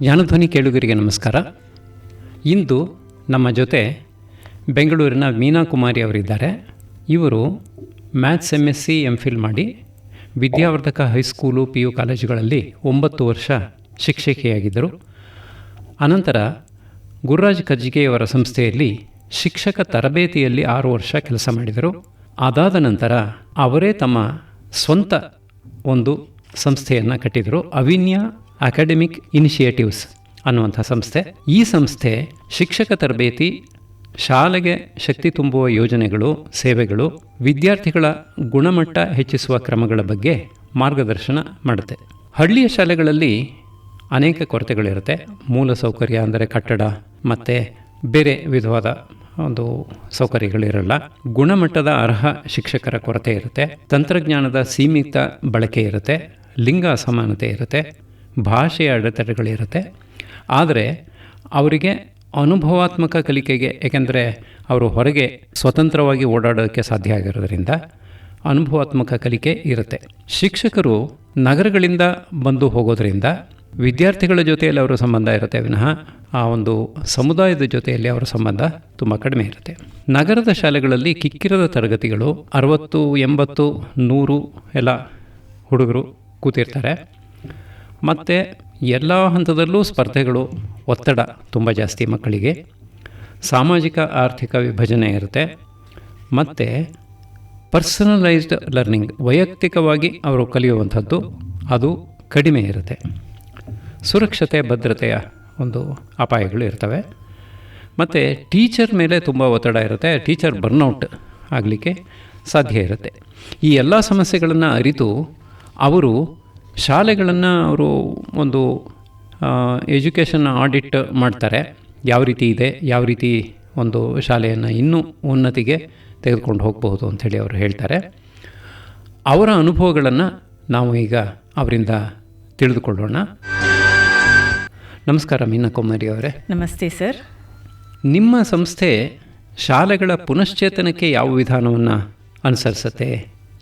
ಜ್ಞಾನಧ್ವನಿ ಕೇಳುಗರಿಗೆ ನಮಸ್ಕಾರ. ಇಂದು ನಮ್ಮ ಜೊತೆ ಬೆಂಗಳೂರಿನ ಮೀನಾ ಕುಮಾರಿ ಅವರಿದ್ದಾರೆ. ಇವರು ಮ್ಯಾಥ್ಸ್ MSc MPhil ಮಾಡಿ ವಿದ್ಯಾವರ್ಧಕ ಹೈಸ್ಕೂಲು PU ಕಾಲೇಜುಗಳಲ್ಲಿ 9 ವರ್ಷ ಶಿಕ್ಷಕಿಯಾಗಿದ್ದರು. ಅನಂತರ ಗುರುರಾಜ್ ಕರ್ಜಿಗೆಯವರ ಸಂಸ್ಥೆಯಲ್ಲಿ ಶಿಕ್ಷಕ ತರಬೇತಿಯಲ್ಲಿ 6 ವರ್ಷ ಕೆಲಸ ಮಾಡಿದರು. ಅದಾದ ನಂತರ ಅವರೇ ತಮ್ಮ ಸ್ವಂತ ಒಂದು ಸಂಸ್ಥೆಯನ್ನು ಕಟ್ಟಿದರು. ಅವಿನ್ಯ ಅಕಾಡೆಮಿಕ್ ಇನಿಷಿಯೇಟಿವ್ಸ್ ಅನ್ನುವಂಥ ಸಂಸ್ಥೆ. ಈ ಸಂಸ್ಥೆ ಶಿಕ್ಷಕ ತರಬೇತಿ, ಶಾಲೆಗೆ ಶಕ್ತಿ ತುಂಬುವ ಯೋಜನೆಗಳು, ಸೇವೆಗಳು, ವಿದ್ಯಾರ್ಥಿಗಳ ಗುಣಮಟ್ಟ ಹೆಚ್ಚಿಸುವ ಕ್ರಮಗಳ ಬಗ್ಗೆ ಮಾರ್ಗದರ್ಶನ ಮಾಡುತ್ತೆ. ಹಳ್ಳಿಯ ಶಾಲೆಗಳಲ್ಲಿ ಅನೇಕ ಕೊರತೆಗಳಿರುತ್ತೆ. ಮೂಲ ಸೌಕರ್ಯ ಅಂದರೆ ಕಟ್ಟಡ ಮತ್ತು ಬೇರೆ ವಿಧವಾದ ಒಂದು ಸೌಕರ್ಯಗಳಿರಲ್ಲ. ಗುಣಮಟ್ಟದ ಅರ್ಹ ಶಿಕ್ಷಕರ ಕೊರತೆ ಇರುತ್ತೆ. ತಂತ್ರಜ್ಞಾನದ ಸೀಮಿತ ಬಳಕೆ ಇರುತ್ತೆ. ಲಿಂಗ ಅಸಮಾನತೆ ಇರುತ್ತೆ. ಭಾಷೆಯ ಅಡೆತಡೆಗಳಿರುತ್ತೆ. ಆದರೆ ಅವರಿಗೆ ಅನುಭವಾತ್ಮಕ ಕಲಿಕೆಗೆ, ಏಕೆಂದರೆ ಅವರು ಹೊರಗೆ ಸ್ವತಂತ್ರವಾಗಿ ಓಡಾಡೋಕ್ಕೆ ಸಾಧ್ಯ ಆಗಿರೋದ್ರಿಂದ ಅನುಭವಾತ್ಮಕ ಕಲಿಕೆ ಇರುತ್ತೆ. ಶಿಕ್ಷಕರು ನಗರಗಳಿಂದ ಬಂದು ಹೋಗೋದ್ರಿಂದ ವಿದ್ಯಾರ್ಥಿಗಳ ಜೊತೆಯಲ್ಲಿ ಅವರ ಸಂಬಂಧ ಇರುತ್ತೆ ವಿನಃ ಆ ಒಂದು ಸಮುದಾಯದ ಜೊತೆಯಲ್ಲಿ ಅವರ ಸಂಬಂಧ ತುಂಬ ಕಡಿಮೆ ಇರುತ್ತೆ. ನಗರದ ಶಾಲೆಗಳಲ್ಲಿ ಕಿಕ್ಕಿರದ ತರಗತಿಗಳು 60, 80, 100 ಎಲ್ಲ ಹುಡುಗರು ಕೂತಿರ್ತಾರೆ. ಮತ್ತು ಎಲ್ಲ ಹಂತದಲ್ಲೂ ಸ್ಪರ್ಧೆಗಳು, ಒತ್ತಡ ತುಂಬ ಜಾಸ್ತಿ ಮಕ್ಕಳಿಗೆ. ಸಾಮಾಜಿಕ ಆರ್ಥಿಕ ವಿಭಜನೆ ಇರುತ್ತೆ. ಮತ್ತು ಪರ್ಸನಲೈಸ್ಡ್ ಲರ್ನಿಂಗ್, ವೈಯಕ್ತಿಕವಾಗಿ ಅವರು ಕಲಿಯುವಂಥದ್ದು ಅದು ಕಡಿಮೆ ಇರುತ್ತೆ. ಸುರಕ್ಷತೆ, ಭದ್ರತೆಯ ಒಂದು ಅಪಾಯಗಳು ಇರ್ತವೆ. ಮತ್ತು ಟೀಚರ್ ಮೇಲೆ ತುಂಬ ಒತ್ತಡ ಇರುತ್ತೆ. ಟೀಚರ್ ಬರ್ನೌಟ್ ಆಗಲಿಕ್ಕೆ ಸಾಧ್ಯ ಇರುತ್ತೆ. ಈ ಎಲ್ಲ ಸಮಸ್ಯೆಗಳನ್ನು ಅರಿತು ಅವರು ಶಾಲೆಗಳನ್ನು ಅವರು ಒಂದು ಎಜುಕೇಷನ್ ಆಡಿಟ್ ಮಾಡ್ತಾರೆ. ಯಾವ ರೀತಿ ಇದೆ, ಯಾವ ರೀತಿ ಒಂದು ಶಾಲೆಯನ್ನು ಇನ್ನೂ ಉನ್ನತಿಗೆ ತೆಗೆದುಕೊಂಡು ಹೋಗಬಹುದು ಅಂಥೇಳಿ ಅವರು ಹೇಳ್ತಾರೆ. ಅವರ ಅನುಭವಗಳನ್ನು ನಾವು ಈಗ ಅವರಿಂದ ತಿಳಿದುಕೊಳ್ಳೋಣ. ನಮಸ್ಕಾರ ಮೀನಾ ಕುಮಾರಿ ಅವರೇ. ನಮಸ್ತೆ ಸರ್. ನಿಮ್ಮ ಸಂಸ್ಥೆ ಶಾಲೆಗಳ ಪುನಶ್ಚೇತನಕ್ಕೆ ಯಾವ ವಿಧಾನವನ್ನು ಅನುಸರಿಸುತ್ತೆ?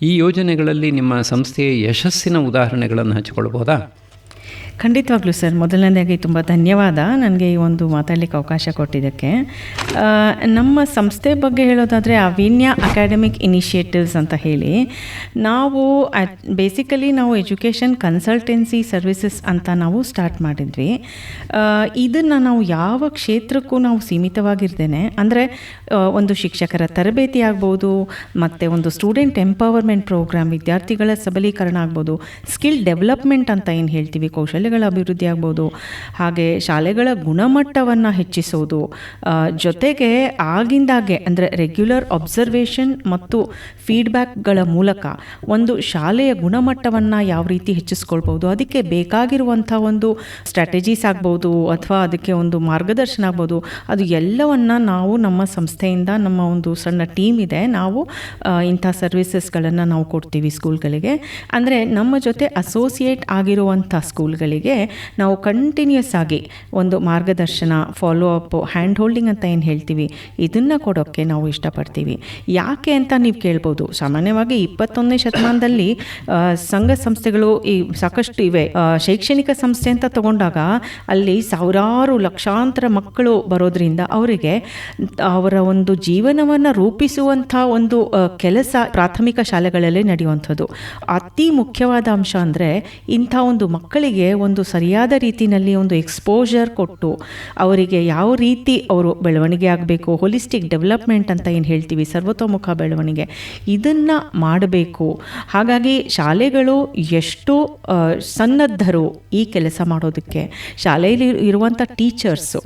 ಈ ಯೋಜನೆಗಳಲ್ಲಿ ನಿಮ್ಮ ಸಂಸ್ಥೆಯ ಯಶಸ್ಸಿನ ಉದಾಹರಣೆಗಳನ್ನು ಹಂಚಿಕೊಳ್ಬೋದಾ? ಖಂಡಿತವಾಗ್ಲೂ ಸರ್. ಮೊದಲನೇದಾಗಿ ತುಂಬ ಧನ್ಯವಾದ ನನಗೆ ಈ ಒಂದು ಮಾತಾಡಲಿಕ್ಕೆ ಅವಕಾಶ ಕೊಟ್ಟಿದ್ದಕ್ಕೆ. ನಮ್ಮ ಸಂಸ್ಥೆ ಬಗ್ಗೆ ಹೇಳೋದಾದರೆ ಅವಿನ್ಯ ಅಕಾಡೆಮಿಕ್ ಇನಿಷಿಯೇಟಿವ್ಸ್ ಅಂತ ಹೇಳಿ ನಾವು ಬೇಸಿಕಲಿ ನಾವು ಎಜುಕೇಷನ್ ಕನ್ಸಲ್ಟೆನ್ಸಿ ಸರ್ವಿಸಸ್ ಅಂತ ನಾವು ಸ್ಟಾರ್ಟ್ ಮಾಡಿದ್ವಿ. ಇದನ್ನು ನಾವು ಯಾವ ಕ್ಷೇತ್ರಕ್ಕೂ ನಾವು ಸೀಮಿತವಾಗಿರ್ತೇನೆ, ಅಂದರೆ ಒಂದು ಶಿಕ್ಷಕರ ತರಬೇತಿ ಆಗ್ಬೋದು, ಮತ್ತು ಒಂದು ಸ್ಟೂಡೆಂಟ್ ಎಂಪವರ್ಮೆಂಟ್ ಪ್ರೋಗ್ರಾಮ್, ವಿದ್ಯಾರ್ಥಿಗಳ ಸಬಲೀಕರಣ ಆಗ್ಬೋದು, ಸ್ಕಿಲ್ ಡೆವಲಪ್ಮೆಂಟ್ ಅಂತ ಏನು ಹೇಳ್ತೀವಿ, ಕೌಶಲ್ಯಗಳ ಅಭಿವೃದ್ಧಿ ಆಗ್ಬೋದು, ಹಾಗೆ ಶಾಲೆಗಳ ಗುಣಮಟ್ಟವನ್ನು ಹೆಚ್ಚಿಸೋದು, ಜೊತೆಗೆ ಆಗಿಂದಾಗೆ ಅಂದರೆ ರೆಗ್ಯುಲರ್ ಅಬ್ಸರ್ವೇಷನ್ ಮತ್ತು ಫೀಡ್ಬ್ಯಾಕ್ಗಳ ಮೂಲಕ ಒಂದು ಶಾಲೆಯ ಗುಣಮಟ್ಟವನ್ನು ಯಾವ ರೀತಿ ಹೆಚ್ಚಿಸ್ಕೊಳ್ಬೋದು, ಅದಕ್ಕೆ ಬೇಕಾಗಿರುವಂಥ ಒಂದು ಸ್ಟ್ರಾಟಜೀಸ್ ಆಗ್ಬೋದು ಅಥವಾ ಅದಕ್ಕೆ ಒಂದು ಮಾರ್ಗದರ್ಶನ ಆಗ್ಬೋದು, ಅದು ಎಲ್ಲವನ್ನು ನಾವು ನಮ್ಮ ಸಂಸ್ಥೆಯಿಂದ, ನಮ್ಮ ಒಂದು ಸಣ್ಣ ಟೀಮ್ ಇದೆ, ನಾವು ಇಂಥ ಸರ್ವಿಸಸ್ಗಳನ್ನು ನಾವು ಕೊಡ್ತೀವಿ ಸ್ಕೂಲ್ಗಳಿಗೆ. ಅಂದರೆ ನಮ್ಮ ಜೊತೆ ಅಸೋಸಿಯೇಟ್ ಆಗಿರುವಂಥ ಸ್ಕೂಲ್ಗಳಿಗೆ ನಾವು ಕಂಟಿನ್ಯೂಸ್ ಆಗಿ ಒಂದು ಮಾರ್ಗದರ್ಶನ, ಫಾಲೋ ಅಪ್, ಹ್ಯಾಂಡ್ ಹೋಲ್ಡಿಂಗ್ ಅಂತ ಏನು ಹೇಳ್ತೀವಿ, ಇದನ್ನು ಕೊಡೋಕ್ಕೆ ನಾವು ಇಷ್ಟಪಡ್ತೀವಿ. ಯಾಕೆ ಅಂತ ನೀವು ಕೇಳ್ಬೋದು. ಸಾಮಾನ್ಯವಾಗಿ 21ನೇ ಶತಮಾನದಲ್ಲಿ ಸಂಘ ಸಂಸ್ಥೆಗಳು ಸಾಕಷ್ಟು ಇವೆ. ಶೈಕ್ಷಣಿಕ ಸಂಸ್ಥೆ ಅಂತ ತಗೊಂಡಾಗ ಅಲ್ಲಿ ಸಾವಿರಾರು ಲಕ್ಷಾಂತರ ಮಕ್ಕಳು ಬರೋದ್ರಿಂದ ಅವರಿಗೆ ಅವರ ಒಂದು ಜೀವನವನ್ನು ರೂಪಿಸುವಂಥ ಒಂದು ಕೆಲಸ ಪ್ರಾಥಮಿಕ ಶಾಲೆಗಳಲ್ಲಿ ನಡೆಯುವಂಥದ್ದು. ಅತಿ ಮುಖ್ಯವಾದ ಅಂಶ ಅಂದರೆ ಇಂಥ ಒಂದು ಮಕ್ಕಳಿಗೆ ಒಂದು ಸರಿಯಾದ ರೀತಿಯಲ್ಲಿ ಒಂದು ಎಕ್ಸ್ಪೋಜರ್ ಕೊಟ್ಟು ಅವರಿಗೆ ಯಾವ ರೀತಿ ಅವರು ಬೆಳವಣಿಗೆ ಆಗಬೇಕು, ಹೋಲಿಸ್ಟಿಕ್ ಡೆವಲಪ್ಮೆಂಟ್ ಅಂತ ಏನು ಹೇಳ್ತೀವಿ, ಸರ್ವತೋಮುಖ ಬೆಳವಣಿಗೆ, ಇದನ್ನು ಮಾಡಬೇಕು. ಹಾಗಾಗಿ ಶಾಲೆಗಳು ಎಷ್ಟು ಸನ್ನದ್ಧರು ಈ ಕೆಲಸ ಮಾಡೋದಕ್ಕೆ, ಶಾಲೆಯಲ್ಲಿ ಇರುವಂಥ ಟೀಚರ್ಸು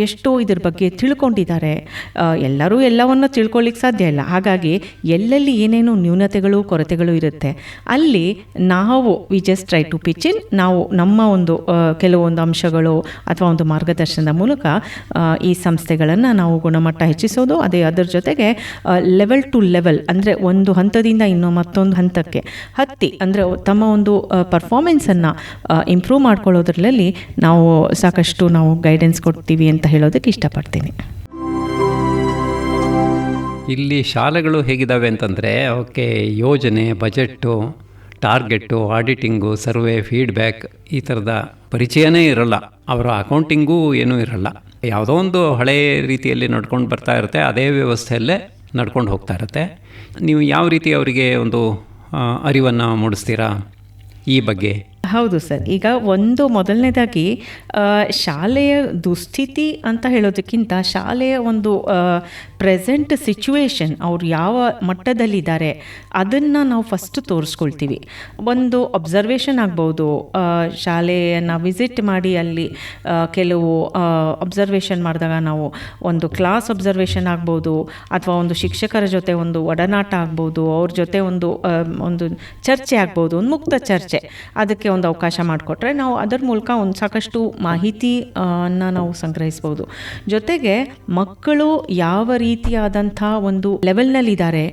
ಎಷ್ಟು ಇದ್ರ ಬಗ್ಗೆ ತಿಳ್ಕೊಂಡಿದ್ದಾರೆ. ಎಲ್ಲರೂ ಎಲ್ಲವನ್ನು ತಿಳ್ಕೊಳ್ಳಿಕ್ಕೆ ಸಾಧ್ಯ ಇಲ್ಲ. ಹಾಗಾಗಿ ಎಲ್ಲೆಲ್ಲಿ ಏನೇನು ನ್ಯೂನತೆಗಳು, ಕೊರತೆಗಳು ಇರುತ್ತೆ ಅಲ್ಲಿ ನಾವು we just try to pitch in. ನಾವು ನಮ್ಮ ಒಂದು ಕೆಲವೊಂದು ಅಂಶಗಳು ಅಥವಾ ಒಂದು ಮಾರ್ಗದರ್ಶನದ ಮೂಲಕ ಈ ಸಂಸ್ಥೆಗಳನ್ನು ನಾವು ಗುಣಮಟ್ಟ ಹೆಚ್ಚಿಸೋದು, ಅದರ ಜೊತೆಗೆ ಲೆವೆಲ್ ಟು ಲೆವೆಲ್ ಅಂದರೆ ಒಂದು ಹಂತದಿಂದ ಇನ್ನೂ ಮತ್ತೊಂದು ಹಂತಕ್ಕೆ ಹತ್ತಿ ಅಂದರೆ ತಮ್ಮ ಒಂದು ಪರ್ಫಾರ್ಮೆನ್ಸನ್ನು ಇಂಪ್ರೂವ್ ಮಾಡ್ಕೊಳ್ಳೋದ್ರಲ್ಲಿ ನಾವು ಸಾಕಷ್ಟು ನಾವು ಗೈಡೆನ್ಸ್ ಕೊಡ್ತೀವಿ ಅಂತ ಹೇಳೋದಕ್ಕೆ ಇಷ್ಟಪಡ್ತೀನಿ. ಇಲ್ಲಿ ಶಾಲೆಗಳು ಹೇಗಿದ್ದಾವೆ ಅಂತಂದರೆ ಅವಕ್ಕೆ ಯೋಜನೆ, ಬಜೆಟ್ಟು, ಟಾರ್ಗೆಟ್ಟು, ಆಡಿಟಿಂಗು, ಸರ್ವೆ, ಫೀಡ್ಬ್ಯಾಕ್ ಈ ಥರದ ಪರಿಚಯನೇ ಇರಲ್ಲ, ಅವರ ಅಕೌಂಟಿಂಗೂ ಏನೂ ಇರಲ್ಲ. ಯಾವುದೋ ಒಂದು ಹಳೆಯ ರೀತಿಯಲ್ಲಿ ನಡ್ಕೊಂಡು ಬರ್ತಾ ಇರುತ್ತೆ, ಅದೇ ವ್ಯವಸ್ಥೆಯಲ್ಲೇ ನಡ್ಕೊಂಡು ಹೋಗ್ತಾ ಇರುತ್ತೆ. ನೀವು ಯಾವ ರೀತಿ ಅವರಿಗೆ ಒಂದು ಅರಿವನ್ನು ಮೂಡಿಸ್ತೀರಾ ಈ ಬಗ್ಗೆ? ಹೌದು ಸರ್. ಈಗ ಒಂದು ಮೊದಲನೇದಾಗಿ ಶಾಲೆಯ ದುಸ್ಥಿತಿ ಅಂತ ಹೇಳೋದಕ್ಕಿಂತ ಶಾಲೆಯ ಒಂದು ಪ್ರೆಸೆಂಟ್ ಸಿಚುವೇಶನ್, ಅವ್ರು ಯಾವ ಮಟ್ಟದಲ್ಲಿದ್ದಾರೆ ಅದನ್ನು ನಾವು ಫಸ್ಟ್ ತೋರಿಸ್ಕೊಳ್ತೀವಿ. ಒಂದು ಅಬ್ಸರ್ವೇಷನ್ ಆಗ್ಬೋದು, ಶಾಲೆಯನ್ನು ವಿಸಿಟ್ ಮಾಡಿ ಅಲ್ಲಿ ಕೆಲವು ಅಬ್ಸರ್ವೇಷನ್ ಮಾಡಿದಾಗ ನಾವು ಒಂದು ಕ್ಲಾಸ್ ಅಬ್ಸರ್ವೇಷನ್ ಆಗ್ಬೋದು, ಅಥವಾ ಒಂದು ಶಿಕ್ಷಕರ ಜೊತೆ ಒಂದು ಒಡನಾಟ ಆಗ್ಬೋದು, ಅವ್ರ ಜೊತೆ ಒಂದು ಚರ್ಚೆ ಆಗ್ಬೋದು, ಒಂದು ಮುಕ್ತ ಚರ್ಚೆ, ಅದಕ್ಕೆ ಒಂದು ಅವಕಾಶ ಮಾಡಿಕೊಟ್ರೆ ನಾವು ಅದರ ಮೂಲಕ ಒಂದು ಸಾಕಷ್ಟು ಮಾಹಿತಿಯನ್ನು ನಾವು ಸಂಗ್ರಹಿಸ್ಬೋದು. ಜೊತೆಗೆ ಮಕ್ಕಳು ಯಾವ ರೀತಿಯಾದಂಥ ಒಂದು ಲೆವೆಲ್ನಲ್ಲಿದ್ದಾರೆ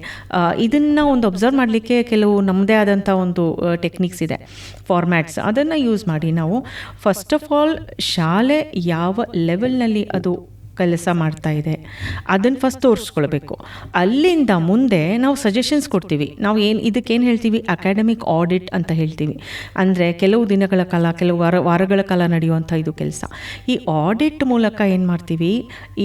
ಇದನ್ನು ಒಂದು ಅಬ್ಸರ್ವ್ ಮಾಡಲಿಕ್ಕೆ ಕೆಲವು ನಮ್ಮದೇ ಆದಂಥ ಒಂದು ಟೆಕ್ನಿಕ್ಸ್ ಇದೆ, ಫಾರ್ಮ್ಯಾಟ್ಸ್. ಅದನ್ನು ಯೂಸ್ ಮಾಡಿ ನಾವು ಫಸ್ಟ್ ಆಫ್ ಆಲ್ ಶಾಲೆ ಯಾವ ಲೆವೆಲ್ನಲ್ಲಿ ಅದು ಕೆಲಸ ಮಾಡ್ತಾ ಇದೆ ಅದನ್ನು ಫಸ್ಟ್ ತೋರಿಸ್ಕೊಳ್ಬೇಕು. ಅಲ್ಲಿಂದ ಮುಂದೆ ನಾವು ಸಜೆಷನ್ಸ್ ಕೊಡ್ತೀವಿ. ನಾವು ಇದಕ್ಕೇನು ಹೇಳ್ತೀವಿ, ಅಕಾಡೆಮಿಕ್ ಆಡಿಟ್ ಅಂತ ಹೇಳ್ತೀವಿ. ಅಂದರೆ ಕೆಲವು ದಿನಗಳ ಕಾಲ, ಕೆಲವು ವಾರಗಳ ಕಾಲ ನಡೆಯುವಂಥ ಇದು ಕೆಲಸ. ಈ ಆಡಿಟ್ ಮೂಲಕ ಏನು ಮಾಡ್ತೀವಿ,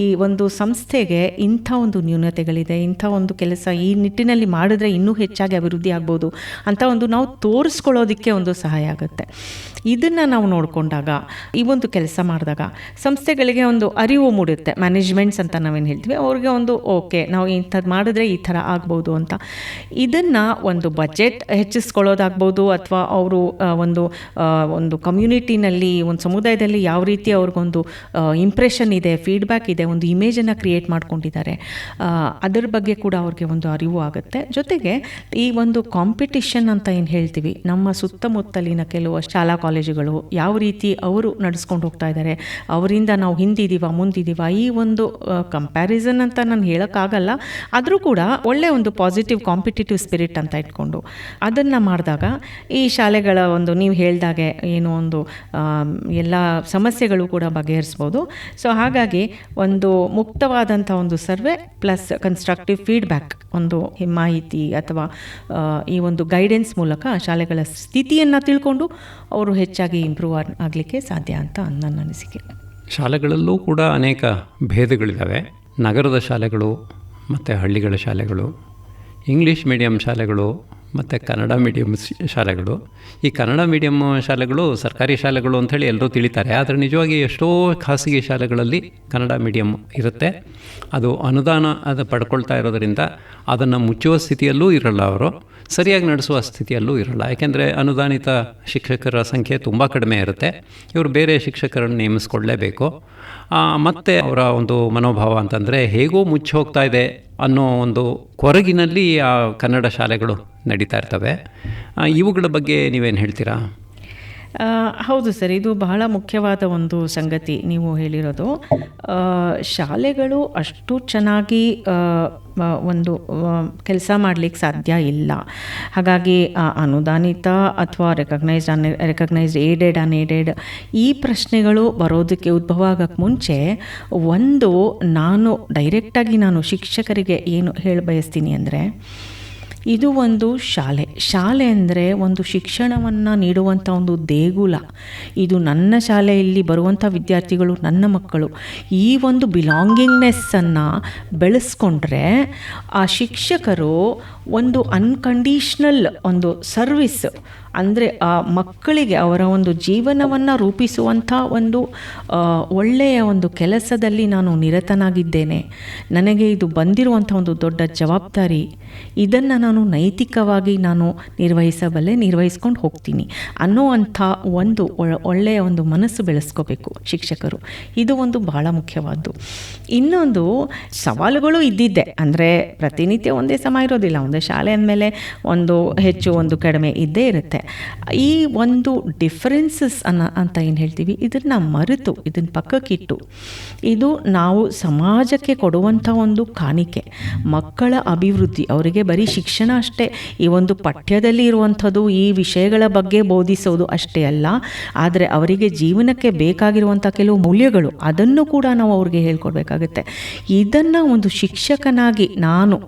ಈ ಒಂದು ಸಂಸ್ಥೆಗೆ ಇಂಥ ಒಂದು ನ್ಯೂನತೆಗಳಿದೆ, ಇಂಥ ಒಂದು ಕೆಲಸ ಈ ನಿಟ್ಟಿನಲ್ಲಿ ಮಾಡಿದ್ರೆ ಇನ್ನೂ ಹೆಚ್ಚಾಗಿ ಅಭಿವೃದ್ಧಿ ಆಗ್ಬೋದು ಅಂತ ಒಂದು ನಾವು ತೋರಿಸ್ಕೊಳ್ಳೋದಕ್ಕೆ ಒಂದು ಸಹಾಯ ಆಗುತ್ತೆ. ಇದನ್ನು ನಾವು ನೋಡಿಕೊಂಡಾಗ, ಈ ಒಂದು ಕೆಲಸ ಮಾಡಿದಾಗ ಸಂಸ್ಥೆಗಳಿಗೆ ಒಂದು ಅರಿವು ಮೂಡುತ್ತೆ. ಮ್ಯಾನೇಜ್ಮೆಂಟ್ಸ್ ಅಂತ ನಾವೇನು ಹೇಳ್ತೀವಿ, ಅವ್ರಿಗೆ ಒಂದು ಓಕೆ ನಾವು ಇಂಥದ್ದು ಮಾಡಿದ್ರೆ ಈ ಥರ ಆಗ್ಬೋದು ಅಂತ. ಇದನ್ನು ಒಂದು ಬಜೆಟ್ ಹೆಚ್ಚಿಸ್ಕೊಳ್ಳೋದಾಗ್ಬೋದು, ಅಥವಾ ಅವರು ಒಂದು ಕಮ್ಯುನಿಟಿನಲ್ಲಿ, ಒಂದು ಸಮುದಾಯದಲ್ಲಿ ಯಾವ ರೀತಿ ಅವ್ರಿಗೊಂದು ಇಂಪ್ರೆಷನ್ ಇದೆ, ಫೀಡ್ಬ್ಯಾಕ್ ಇದೆ, ಒಂದು ಇಮೇಜನ್ನು ಕ್ರಿಯೇಟ್ ಮಾಡ್ಕೊಂಡಿದ್ದಾರೆ, ಅದರ ಬಗ್ಗೆ ಕೂಡ ಅವ್ರಿಗೆ ಒಂದು ಅರಿವು ಆಗುತ್ತೆ. ಜೊತೆಗೆ ಈ ಒಂದು ಕಾಂಪಿಟಿಷನ್ ಅಂತ ಏನು ಹೇಳ್ತೀವಿ, ನಮ್ಮ ಸುತ್ತಮುತ್ತಲಿನ ಕೆಲವು ಶಾಲಾ ಕಾಲೇಜುಗಳು ಯಾವ ರೀತಿ ಅವರು ನಡೆಸ್ಕೊಂಡು ಹೋಗ್ತಾ ಇದ್ದಾರೆ, ಅವರಿಂದ ನಾವು ಹಿಂದಿದ್ದೀವ ಮುಂದಿದ್ದೀವ, ಈ ಒಂದು ಕಂಪ್ಯಾರಿಸನ್ ಅಂತ ನಾನು ಹೇಳೋಕ್ಕಾಗಲ್ಲ, ಆದರೂ ಕೂಡ ಒಳ್ಳೆಯ ಒಂದು ಪಾಸಿಟಿವ್ ಕಾಂಪಿಟೇಟಿವ್ ಸ್ಪಿರಿಟ್ ಅಂತ ಇಟ್ಕೊಂಡು ಅದನ್ನು ಮಾಡಿದಾಗ ಈ ಶಾಲೆಗಳ ಒಂದು ನೀವು ಹೇಳ್ದಾಗೆ ಏನು ಒಂದು ಎಲ್ಲ ಸಮಸ್ಯೆಗಳು ಕೂಡ ಬಗೆಹರಿಸ್ಬೋದು. ಸೊ ಹಾಗಾಗಿ ಒಂದು ಮುಕ್ತವಾದಂಥ ಒಂದು ಸರ್ವೆ ಪ್ಲಸ್ ಕನ್ಸ್ಟ್ರಕ್ಟಿವ್ ಫೀಡ್ಬ್ಯಾಕ್, ಒಂದು ಮಾಹಿತಿ ಅಥವಾ ಈ ಒಂದು ಗೈಡೆನ್ಸ್ ಮೂಲಕ ಶಾಲೆಗಳ ಸ್ಥಿತಿಯನ್ನು ತಿಳ್ಕೊಂಡು ಅವರು ಹೆಚ್ಚಾಗಿ ಇಂಪ್ರೂವ್ ಆಗಲಿಕ್ಕೆ ಸಾಧ್ಯ ಅಂತ ನನ್ನ ಅನಿಸಿಕೆ. ಶಾಲೆಗಳಲ್ಲೂ ಕೂಡ ಅನೇಕ ಭೇದಗಳಿದ್ದಾವೆ. ನಗರದ ಶಾಲೆಗಳು ಮತ್ತು ಹಳ್ಳಿಗಳ ಶಾಲೆಗಳು, ಇಂಗ್ಲೀಷ್ ಮೀಡಿಯಂ ಶಾಲೆಗಳು ಮತ್ತು ಕನ್ನಡ ಮೀಡಿಯಂ ಶಾಲೆಗಳು. ಈ ಕನ್ನಡ ಮೀಡಿಯಂ ಶಾಲೆಗಳು ಸರ್ಕಾರಿ ಶಾಲೆಗಳು ಅಂಥೇಳಿ ಎಲ್ಲರೂ ತಿಳಿತಾರೆ, ಆದರೆ ನಿಜವಾಗಿ ಎಷ್ಟೋ ಖಾಸಗಿ ಶಾಲೆಗಳಲ್ಲಿ ಕನ್ನಡ ಮೀಡಿಯಂ ಇರುತ್ತೆ. ಅದು ಅನುದಾನ ಪಡ್ಕೊಳ್ತಾ ಇರೋದರಿಂದ ಅದನ್ನು ಮುಚ್ಚುವ ಸ್ಥಿತಿಯಲ್ಲೂ ಇರಲ್ಲ, ಅವರು ಸರಿಯಾಗಿ ನಡೆಸುವ ಸ್ಥಿತಿಯಲ್ಲೂ ಇರಲ್ಲ. ಯಾಕೆಂದರೆ ಅನುದಾನಿತ ಶಿಕ್ಷಕರ ಸಂಖ್ಯೆ ತುಂಬ ಕಡಿಮೆ ಇರುತ್ತೆ, ಇವರು ಬೇರೆ ಶಿಕ್ಷಕರನ್ನು ನೇಮಿಸ್ಕೊಳ್ಳೇಬೇಕು. ಮತ್ತು ಅವರ ಒಂದು ಮನೋಭಾವ ಅಂತಂದರೆ ಹೇಗೋ ಮುಚ್ಚಿ ಹೋಗ್ತಾ ಇದೆ ಅನ್ನೋ ಒಂದು ಕೊರಗಿನಲ್ಲಿ ಆ ಕನ್ನಡ ಶಾಲೆಗಳು ನಡೀತಾ ಇರ್ತವೆ. ಇವುಗಳ ಬಗ್ಗೆ ನೀವೇನು ಹೇಳ್ತೀರಾ? ಹೌದು ಸರ್, ಇದು ಬಹಳ ಮುಖ್ಯವಾದ ಒಂದು ಸಂಗತಿ ನೀವು ಹೇಳಿರೋದು. ಶಾಲೆಗಳು ಅಷ್ಟು ಚೆನ್ನಾಗಿ ಒಂದು ಕೆಲಸ ಮಾಡಲಿಕ್ಕೆ ಸಾಧ್ಯ ಇಲ್ಲ. ಹಾಗಾಗಿ ಅನುದಾನಿತ ಅಥವಾ ರೆಕಗ್ನೈಸ್ಡ್ ಏಡೆಡ್ ಅನ್ಏಡೆಡ್ ಈ ಪ್ರಶ್ನೆಗಳು ಬರೋದಕ್ಕೆ ಉದ್ಭವ ಆಗೋಕ್ಕೆ ಮುಂಚೆ ನಾನು ಡೈರೆಕ್ಟಾಗಿ ಶಿಕ್ಷಕರಿಗೆ ಏನು ಹೇಳ ಬಯಸ್ತೀನಿ ಅಂದರೆ, ಇದು ಒಂದು ಶಾಲೆ ಅಂದರೆ ಒಂದು ಶಿಕ್ಷಣವನ್ನು ನೀಡುವಂಥ ಒಂದು ದೇಗುಲ. ಇದು ನನ್ನ ಶಾಲೆಯಲ್ಲಿ ಬರುವಂಥ ವಿದ್ಯಾರ್ಥಿಗಳು ನನ್ನ ಮಕ್ಕಳು. ಈ ಒಂದು ಬಿಲಾಂಗಿಂಗ್ನೆಸ್ಸನ್ನು ಬೆಳೆಸ್ಕೊಂಡ್ರೆ ಆ ಶಿಕ್ಷಕರು ಒಂದು ಅನ್ಕಂಡೀಷ್ನಲ್ ಒಂದು ಸರ್ವಿಸ್, ಅಂದರೆ ಆ ಮಕ್ಕಳಿಗೆ ಅವರ ಒಂದು ಜೀವನವನ್ನು ರೂಪಿಸುವಂಥ ಒಂದು ಒಳ್ಳೆಯ ಒಂದು ಕೆಲಸದಲ್ಲಿ ನಾನು ನಿರತನಾಗಿದ್ದೇನೆ, ನನಗೆ ಇದು ಬಂದಿರುವಂಥ ಒಂದು ದೊಡ್ಡ ಜವಾಬ್ದಾರಿ, ಇದನ್ನು ನಾನು ನೈತಿಕವಾಗಿ ನಿರ್ವಹಿಸ್ಕೊಂಡು ಹೋಗ್ತೀನಿ ಅನ್ನುವಂಥ ಒಂದು ಒಳ್ಳೆಯ ಒಂದು ಮನಸ್ಸು ಬೆಳೆಸ್ಕೋಬೇಕು ಶಿಕ್ಷಕರು. ಇದು ಒಂದು ಬಹಳ ಮುಖ್ಯವಾದ್ದು. ಇನ್ನೊಂದು ಸವಾಲುಗಳು ಇದ್ದಿದ್ದೆ, ಅಂದರೆ ಪ್ರತಿನಿತ್ಯ ಒಂದೇ ಸಮ ಇರೋದಿಲ್ಲ. ಒಂದೇ ಶಾಲೆ ಅಂದಮೇಲೆ ಒಂದು ಹೆಚ್ಚು ಒಂದು ಕಡಿಮೆ ಇದ್ದೇ ಇರುತ್ತೆ. ಈ ಒಂದು ಡಿಫರೆನ್ಸಸ್ ಅಂತ ಏನು ಹೇಳ್ತೀವಿ, ಇದನ್ನು ಮರೆತು ಇದನ್ನು ಪಕ್ಕಕ್ಕಿಟ್ಟು ಇದು ನಾವು ಸಮಾಜಕ್ಕೆ ಕೊಡುವಂಥ ಒಂದು ಕಾಣಿಕೆ, ಮಕ್ಕಳ ಅಭಿವೃದ್ಧಿ. ಅವರಿಗೆ ಬರೀ ಶಿಕ್ಷಣ ಅಷ್ಟೇ, ಈ ಒಂದು ಪಠ್ಯದಲ್ಲಿ ಇರುವಂಥದ್ದು ಈ ವಿಷಯಗಳ ಬಗ್ಗೆ ಬೋಧಿಸೋದು ಅಷ್ಟೇ ಅಲ್ಲ, ಆದರೆ ಅವರಿಗೆ ಜೀವನಕ್ಕೆ ಬೇಕಾಗಿರುವಂಥ ಕೆಲವು ಮೌಲ್ಯಗಳು ಅದನ್ನು ಕೂಡ ನಾವು ಅವ್ರಿಗೆ ಹೇಳ್ಕೊಡ್ಬೇಕಾಗುತ್ತೆ. ಇದನ್ನು ಒಂದು ಶಿಕ್ಷಕನಾಗಿ ನಾನು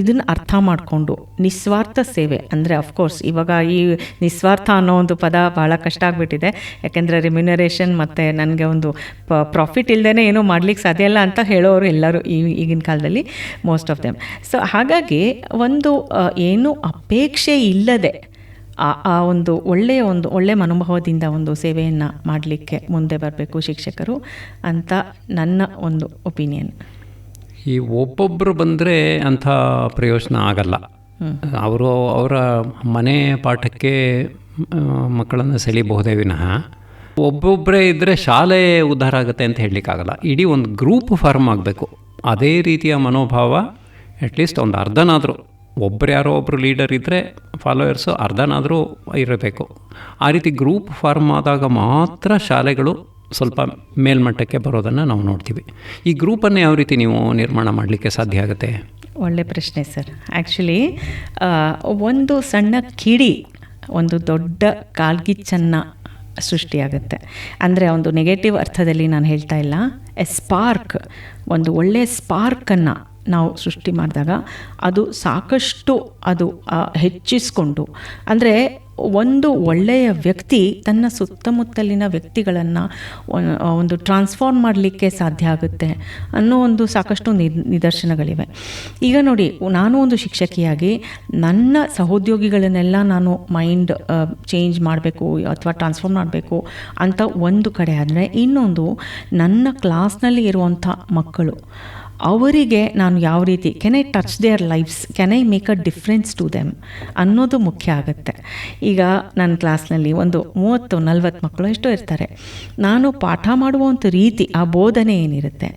ಇದನ್ನು ಅರ್ಥ ಮಾಡಿಕೊಂಡು ನಿಸ್ವಾರ್ಥ ಸೇವೆ ಅಂದರೆ ಅಫ್ಕೋರ್ಸ್ ಇವಾಗ ಈ ನಿಸ್ವಾರ್ಥ ಅನ್ನೋ ಒಂದು ಪದ ಭಾಳ ಕಷ್ಟ ಆಗಿಬಿಟ್ಟಿದೆ. ಯಾಕೆಂದರೆ ರಿಮ್ಯುನರೇಷನ್ ಮತ್ತು ನನಗೆ ಒಂದು ಪ್ರಾಫಿಟ್ ಇಲ್ಲದೇ ಏನೂ ಮಾಡಲಿಕ್ಕೆ ಸಾಧ್ಯ ಇಲ್ಲ ಅಂತ ಹೇಳೋರು ಎಲ್ಲರೂ ಈಗಿನ ಕಾಲದಲ್ಲಿ, ಮೋಸ್ಟ್ ಆಫ್ ದೆಮ್. ಸೊ ಹಾಗಾಗಿ ಒಂದು ಏನು ಅಪೇಕ್ಷೆ ಇಲ್ಲದೆ ಆ ಒಂದು ಒಳ್ಳೆಯ ಮನೋಭಾವದಿಂದ ಒಂದು ಸೇವೆಯನ್ನು ಮಾಡಲಿಕ್ಕೆ ಮುಂದೆ ಬರಬೇಕು ಶಿಕ್ಷಕರು ಅಂತ ನನ್ನ ಒಂದು ಒಪಿನಿಯನ್. ಈ ಒಬ್ಬೊಬ್ಬರು ಬಂದರೆ ಅಂಥ ಪ್ರಯೋಜನ ಆಗಲ್ಲ. ಅವರ ಮನೆ ಪಾಠಕ್ಕೆ ಮಕ್ಕಳನ್ನು ಸೆಳಿಬಹುದೇ ವಿನಃ ಒಬ್ಬೊಬ್ಬರೇ ಇದ್ದರೆ ಶಾಲೆ ಉದ್ಧಾರ ಆಗುತ್ತೆ ಅಂತ ಹೇಳಲಿಕ್ಕಾಗಲ್ಲ. ಇಡೀ ಒಂದು ಗ್ರೂಪ್ ಫಾರ್ಮ್ ಆಗಬೇಕು. ಅದೇ ರೀತಿಯ ಮನೋಭಾವ ಅಟ್ಲೀಸ್ಟ್ ಒಂದು ಅರ್ಧನಾದರೂ, ಯಾರೋ ಒಬ್ಬರು ಲೀಡರ್ ಇದ್ದರೆ ಫಾಲೋಯರ್ಸು ಅರ್ಧನಾದರೂ ಇರಬೇಕು. ಆ ರೀತಿ ಗ್ರೂಪ್ ಫಾರ್ಮ್ ಆದಾಗ ಮಾತ್ರ ಶಾಲೆಗಳು ಸ್ವಲ್ಪ ಮೇಲ್ಮಟ್ಟಕ್ಕೆ ಬರೋದನ್ನು ನಾವು ನೋಡ್ತೀವಿ. ಈ ಗ್ರೂಪನ್ನು ಯಾವ ರೀತಿ ನೀವು ನಿರ್ಮಾಣ ಮಾಡಲಿಕ್ಕೆ ಸಾಧ್ಯ ಆಗುತ್ತೆ? ಒಳ್ಳೆ ಪ್ರಶ್ನೆ ಸರ್. ಆ್ಯಕ್ಚುಲಿ ಒಂದು ಸಣ್ಣ ಕಿಡಿ ಒಂದು ದೊಡ್ಡ ಕಾಲ್ಗಿಚ್ಚನ್ನು ಸೃಷ್ಟಿಯಾಗುತ್ತೆ. ಅಂದರೆ ಒಂದು ನೆಗೆಟಿವ್ ಅರ್ಥದಲ್ಲಿ ನಾನು ಹೇಳ್ತಾ ಇಲ್ಲ. ಸ್ಪಾರ್ಕ್, ಒಂದು ಒಳ್ಳೆಯ ಸ್ಪಾರ್ಕನ್ನು ನಾವು ಸೃಷ್ಟಿ ಮಾಡಿದಾಗ ಅದು ಸಾಕಷ್ಟು ಅದು ಹೆಚ್ಚಿಸ್ಕೊಂಡು, ಅಂದರೆ ಒಂದು ಒಳ್ಳೆಯ ವ್ಯಕ್ತಿ ತನ್ನ ಸುತ್ತಮುತ್ತಲಿನ ವ್ಯಕ್ತಿಗಳನ್ನು ಒಂದು ಟ್ರಾನ್ಸ್ಫಾರ್ಮ್ ಮಾಡಲಿಕ್ಕೆ ಸಾಧ್ಯ ಆಗುತ್ತೆ ಅನ್ನೋ ಒಂದು ಸಾಕಷ್ಟು ನಿದರ್ಶನಗಳಿವೆ. ಈಗ ನೋಡಿ, ನಾನು ಒಂದು ಶಿಕ್ಷಕಿಯಾಗಿ ನನ್ನ ಸಹೋದ್ಯೋಗಿಗಳನ್ನೆಲ್ಲ ನಾನು ಮೈಂಡ್ ಚೇಂಜ್ ಮಾಡಬೇಕು ಅಥವಾ ಟ್ರಾನ್ಸ್ಫಾರ್ಮ್ ಮಾಡಬೇಕು ಅಂತ ಒಂದು ಕಡೆ ಆದರೆ, ಇನ್ನೊಂದು ನನ್ನ ಕ್ಲಾಸ್ನಲ್ಲಿ ಇರುವಂಥ ಮಕ್ಕಳು, ಅವರಿಗೆ ನಾನು ಯಾವ ರೀತಿ can I touch their lives, can I make a difference to them ಅನ್ನೋದು ಮುಖ್ಯ ಆಗುತ್ತೆ. ಈಗ ನನ್ನ ಕ್ಲಾಸ್ನಲ್ಲಿ ಒಂದು 30-40 ಮಕ್ಕಳು ಎಷ್ಟೋ ಇರ್ತಾರೆ. ನಾನು ಪಾಠ ಮಾಡುವಂಥ ರೀತಿ, ಆ ಬೋಧನೆ ಏನಿರುತ್ತೆ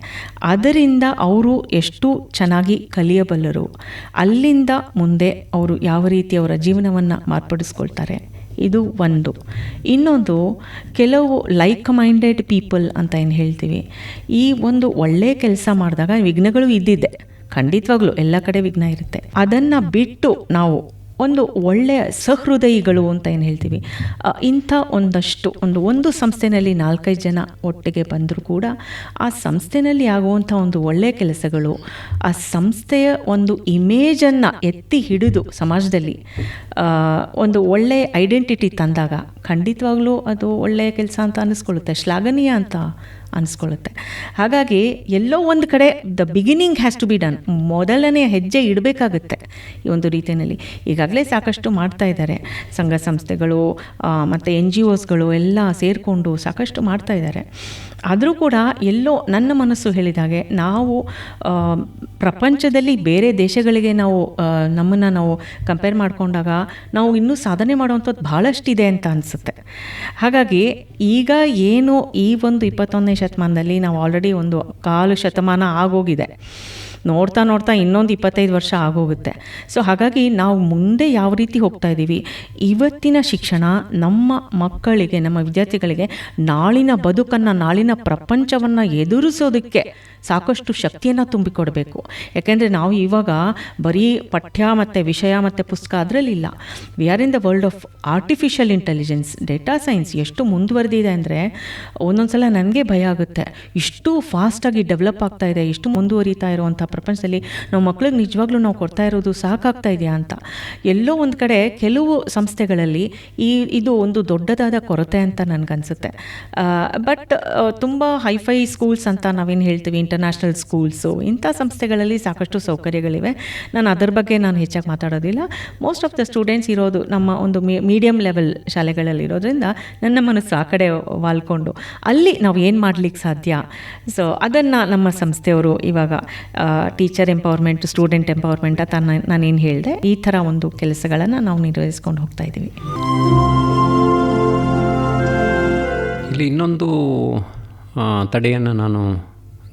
ಅದರಿಂದ ಅವರು ಎಷ್ಟು ಚೆನ್ನಾಗಿ ಕಲಿಯಬಲ್ಲರು, ಅಲ್ಲಿಂದ ಮುಂದೆ ಅವರು ಯಾವ ರೀತಿ ಅವರ ಜೀವನವನ್ನು ಮಾರ್ಪಡಿಸ್ಕೊಳ್ತಾರೆ, ಇದು ಒಂದು. ಇನ್ನೊಂದು, ಕೆಲವು ಲೈಕ್ ಮೈಂಡೆಡ್ ಪೀಪಲ್ ಅಂತ ಏನು ಹೇಳ್ತೀವಿ, ಈ ಒಂದು ಒಳ್ಳೆಯ ಕೆಲಸ ಮಾಡಿದಾಗ ವಿಘ್ನಗಳು ಇದ್ದಿದ್ದೆ, ಖಂಡಿತವಾಗ್ಲೂ ಎಲ್ಲ ಕಡೆ ವಿಘ್ನ ಇರುತ್ತೆ. ಅದನ್ನು ಬಿಟ್ಟು ನಾವು ಒಂದು ಒಳ್ಳೆಯ ಸಹೃದಯಿಗಳು ಅಂತ ಏನು ಹೇಳ್ತೀವಿ, ಇಂಥ ಒಂದು ಸಂಸ್ಥೆಯಲ್ಲಿ 4-5 ಜನ ಒಟ್ಟಿಗೆ ಬಂದರೂ ಕೂಡ ಆ ಸಂಸ್ಥೆಯಲ್ಲಿ ಆಗುವಂಥ ಒಂದು ಒಳ್ಳೆಯ ಕೆಲಸಗಳು ಆ ಸಂಸ್ಥೆಯ ಒಂದು ಇಮೇಜನ್ನು ಎತ್ತಿ ಹಿಡಿದು ಸಮಾಜದಲ್ಲಿ ಒಂದು ಒಳ್ಳೆಯ ಐಡೆಂಟಿಟಿ ತಂದಾಗ ಖಂಡಿತವಾಗ್ಲೂ ಅದು ಒಳ್ಳೆಯ ಕೆಲಸ ಅಂತ ಅನ್ನಿಸ್ಕೊಳ್ಳುತ್ತೆ, ಶ್ಲಾಘನೀಯ ಅಂತ ಅನಿಸ್ಕೊಳ್ಳುತ್ತೆ. ಹಾಗಾಗಿ ಎಲ್ಲೋ ಒಂದು ಕಡೆ the beginning has to be done, ಮೊದಲನೇ ಹೆಜ್ಜೆ ಇಡಬೇಕಾಗುತ್ತೆ ಈ ಒಂದು ರೀತಿಯಲ್ಲಿ. ಈಗಾಗಲೇ ಸಾಕಷ್ಟು ಮಾಡ್ತಾ ಇದ್ದಾರೆ ಸಂಘ ಸಂಸ್ಥೆಗಳು ಮತ್ತು NGOsಗಳು ಎಲ್ಲ ಸೇರಿಕೊಂಡು ಸಾಕಷ್ಟು ಮಾಡ್ತಾ ಇದ್ದಾರೆ. ಆದರೂ ಕೂಡ ಎಲ್ಲೋ ನನ್ನ ಮನಸ್ಸು ಹೇಳಿದಾಗೆ ನಾವು ಪ್ರಪಂಚದಲ್ಲಿ ಬೇರೆ ದೇಶಗಳಿಗೆ ನಮ್ಮನ್ನು ನಾವು ಕಂಪೇರ್ ಮಾಡಿಕೊಂಡಾಗ ನಾವು ಇನ್ನೂ ಸಾಧನೆ ಮಾಡುವಂಥದ್ದು ಭಾಳಷ್ಟಿದೆ ಅಂತ ಅನಿಸುತ್ತೆ. ಹಾಗಾಗಿ ಈಗ ಏನು ಈ ಒಂದು 21ನೇ ಶತಮಾನದಲ್ಲಿ ನಾವು ಆಲ್ರೆಡಿ ಒಂದು 1/4 ಶತಮಾನ ಆಗೋಗಿದೆ, ನೋಡ್ತಾ ಇನ್ನೊಂದು 25 ವರ್ಷ ಆಗೋಗುತ್ತೆ. ಸೊ ಹಾಗಾಗಿ ನಾವು ಮುಂದೆ ಯಾವ ರೀತಿ ಹೋಗ್ತಾ ಇದ್ದೀವಿ, ಇವತ್ತಿನ ಶಿಕ್ಷಣ ನಮ್ಮ ಮಕ್ಕಳಿಗೆ, ನಮ್ಮ ವಿದ್ಯಾರ್ಥಿಗಳಿಗೆ ನಾಳಿನ ಬದುಕನ್ನು, ನಾಳಿನ ಪ್ರಪಂಚವನ್ನು ಎದುರಿಸೋದಕ್ಕೆ ಸಾಕಷ್ಟು ಶಕ್ತಿಯನ್ನು ತುಂಬಿಕೊಡಬೇಕು. ಯಾಕೆಂದರೆ ನಾವು ಇವಾಗ ಬರೀ ಪಠ್ಯ ಮತ್ತು ವಿಷಯ ಮತ್ತು ಪುಸ್ತಕ ಅದರಲ್ಲಿಲ್ಲ. We are in the world of artificial intelligence, data science ಎಷ್ಟು ಮುಂದುವರೆದಿದೆ ಅಂದರೆ ಒಂದೊಂದು ಸಲ ನನಗೆ ಭಯ ಆಗುತ್ತೆ. ಇಷ್ಟು ಫಾಸ್ಟಾಗಿ ಡೆವಲಪ್ ಆಗ್ತಾ ಇದೆ, ಇಷ್ಟು ಮುಂದುವರಿತಾ ಇರುವಂಥ ಪ್ರಪಂಚದಲ್ಲಿ ನಾವು ಮಕ್ಕಳಿಗೆ ನಿಜವಾಗ್ಲೂ ನಾವು ಕೊಡ್ತಾ ಇರೋದು ಸಾಕಾಗ್ತಾ ಇದೆಯಾ ಅಂತ ಎಲ್ಲೋ ಒಂದು ಕಡೆ ಕೆಲವು ಸಂಸ್ಥೆಗಳಲ್ಲಿ ಇದು ಒಂದು ದೊಡ್ಡದಾದ ಕೊರತೆ ಅಂತ ನನಗನ್ಸುತ್ತೆ. ಬಟ್ ತುಂಬ ಹೈಫೈ ಸ್ಕೂಲ್ಸ್ ಅಂತ ನಾವೇನು ಹೇಳ್ತೀವಿ, ಇಂಟರ್ನ್ಯಾಷನಲ್ ಸ್ಕೂಲ್ಸು, ಇಂಥ ಸಂಸ್ಥೆಗಳಲ್ಲಿ ಸಾಕಷ್ಟು ಸೌಕರ್ಯಗಳಿವೆ. ನಾನು ಅದರ ಬಗ್ಗೆ ಹೆಚ್ಚಾಗಿ ಮಾತಾಡೋದಿಲ್ಲ. ಮೋಸ್ಟ್ ಆಫ್ ದ ಸ್ಟೂಡೆಂಟ್ಸ್ ಇರೋದು ನಮ್ಮ ಒಂದು ಮೀಡಿಯಮ್ ಲೆವೆಲ್ ಶಾಲೆಗಳಲ್ಲಿರೋದ್ರಿಂದ ನನ್ನ ಮನಸ್ಸು ಆ ಕಡೆ ವಾಲ್ಕೊಂಡು ಅಲ್ಲಿ ನಾವು ಏನು ಮಾಡಲಿಕ್ಕೆ ಸಾಧ್ಯ, ಸೊ ಅದನ್ನು ನಮ್ಮ ಸಂಸ್ಥೆಯವರು ಇವಾಗ ಟೀಚರ್ ಎಂಪವರ್ಮೆಂಟ್, ಸ್ಟೂಡೆಂಟ್ ಎಂಪವರ್ಮೆಂಟ್ ಅಂತ ನಾನೇನು ಹೇಳಿದೆ, ಈ ಥರ ಒಂದು ಕೆಲಸಗಳನ್ನು ನಾವು ನಿರ್ವಹಿಸ್ಕೊಂಡು ಹೋಗ್ತಾ ಇದ್ದೀವಿ. ಇಲ್ಲಿ ಇನ್ನೊಂದು ತಡೆಯನ್ನು ನಾನು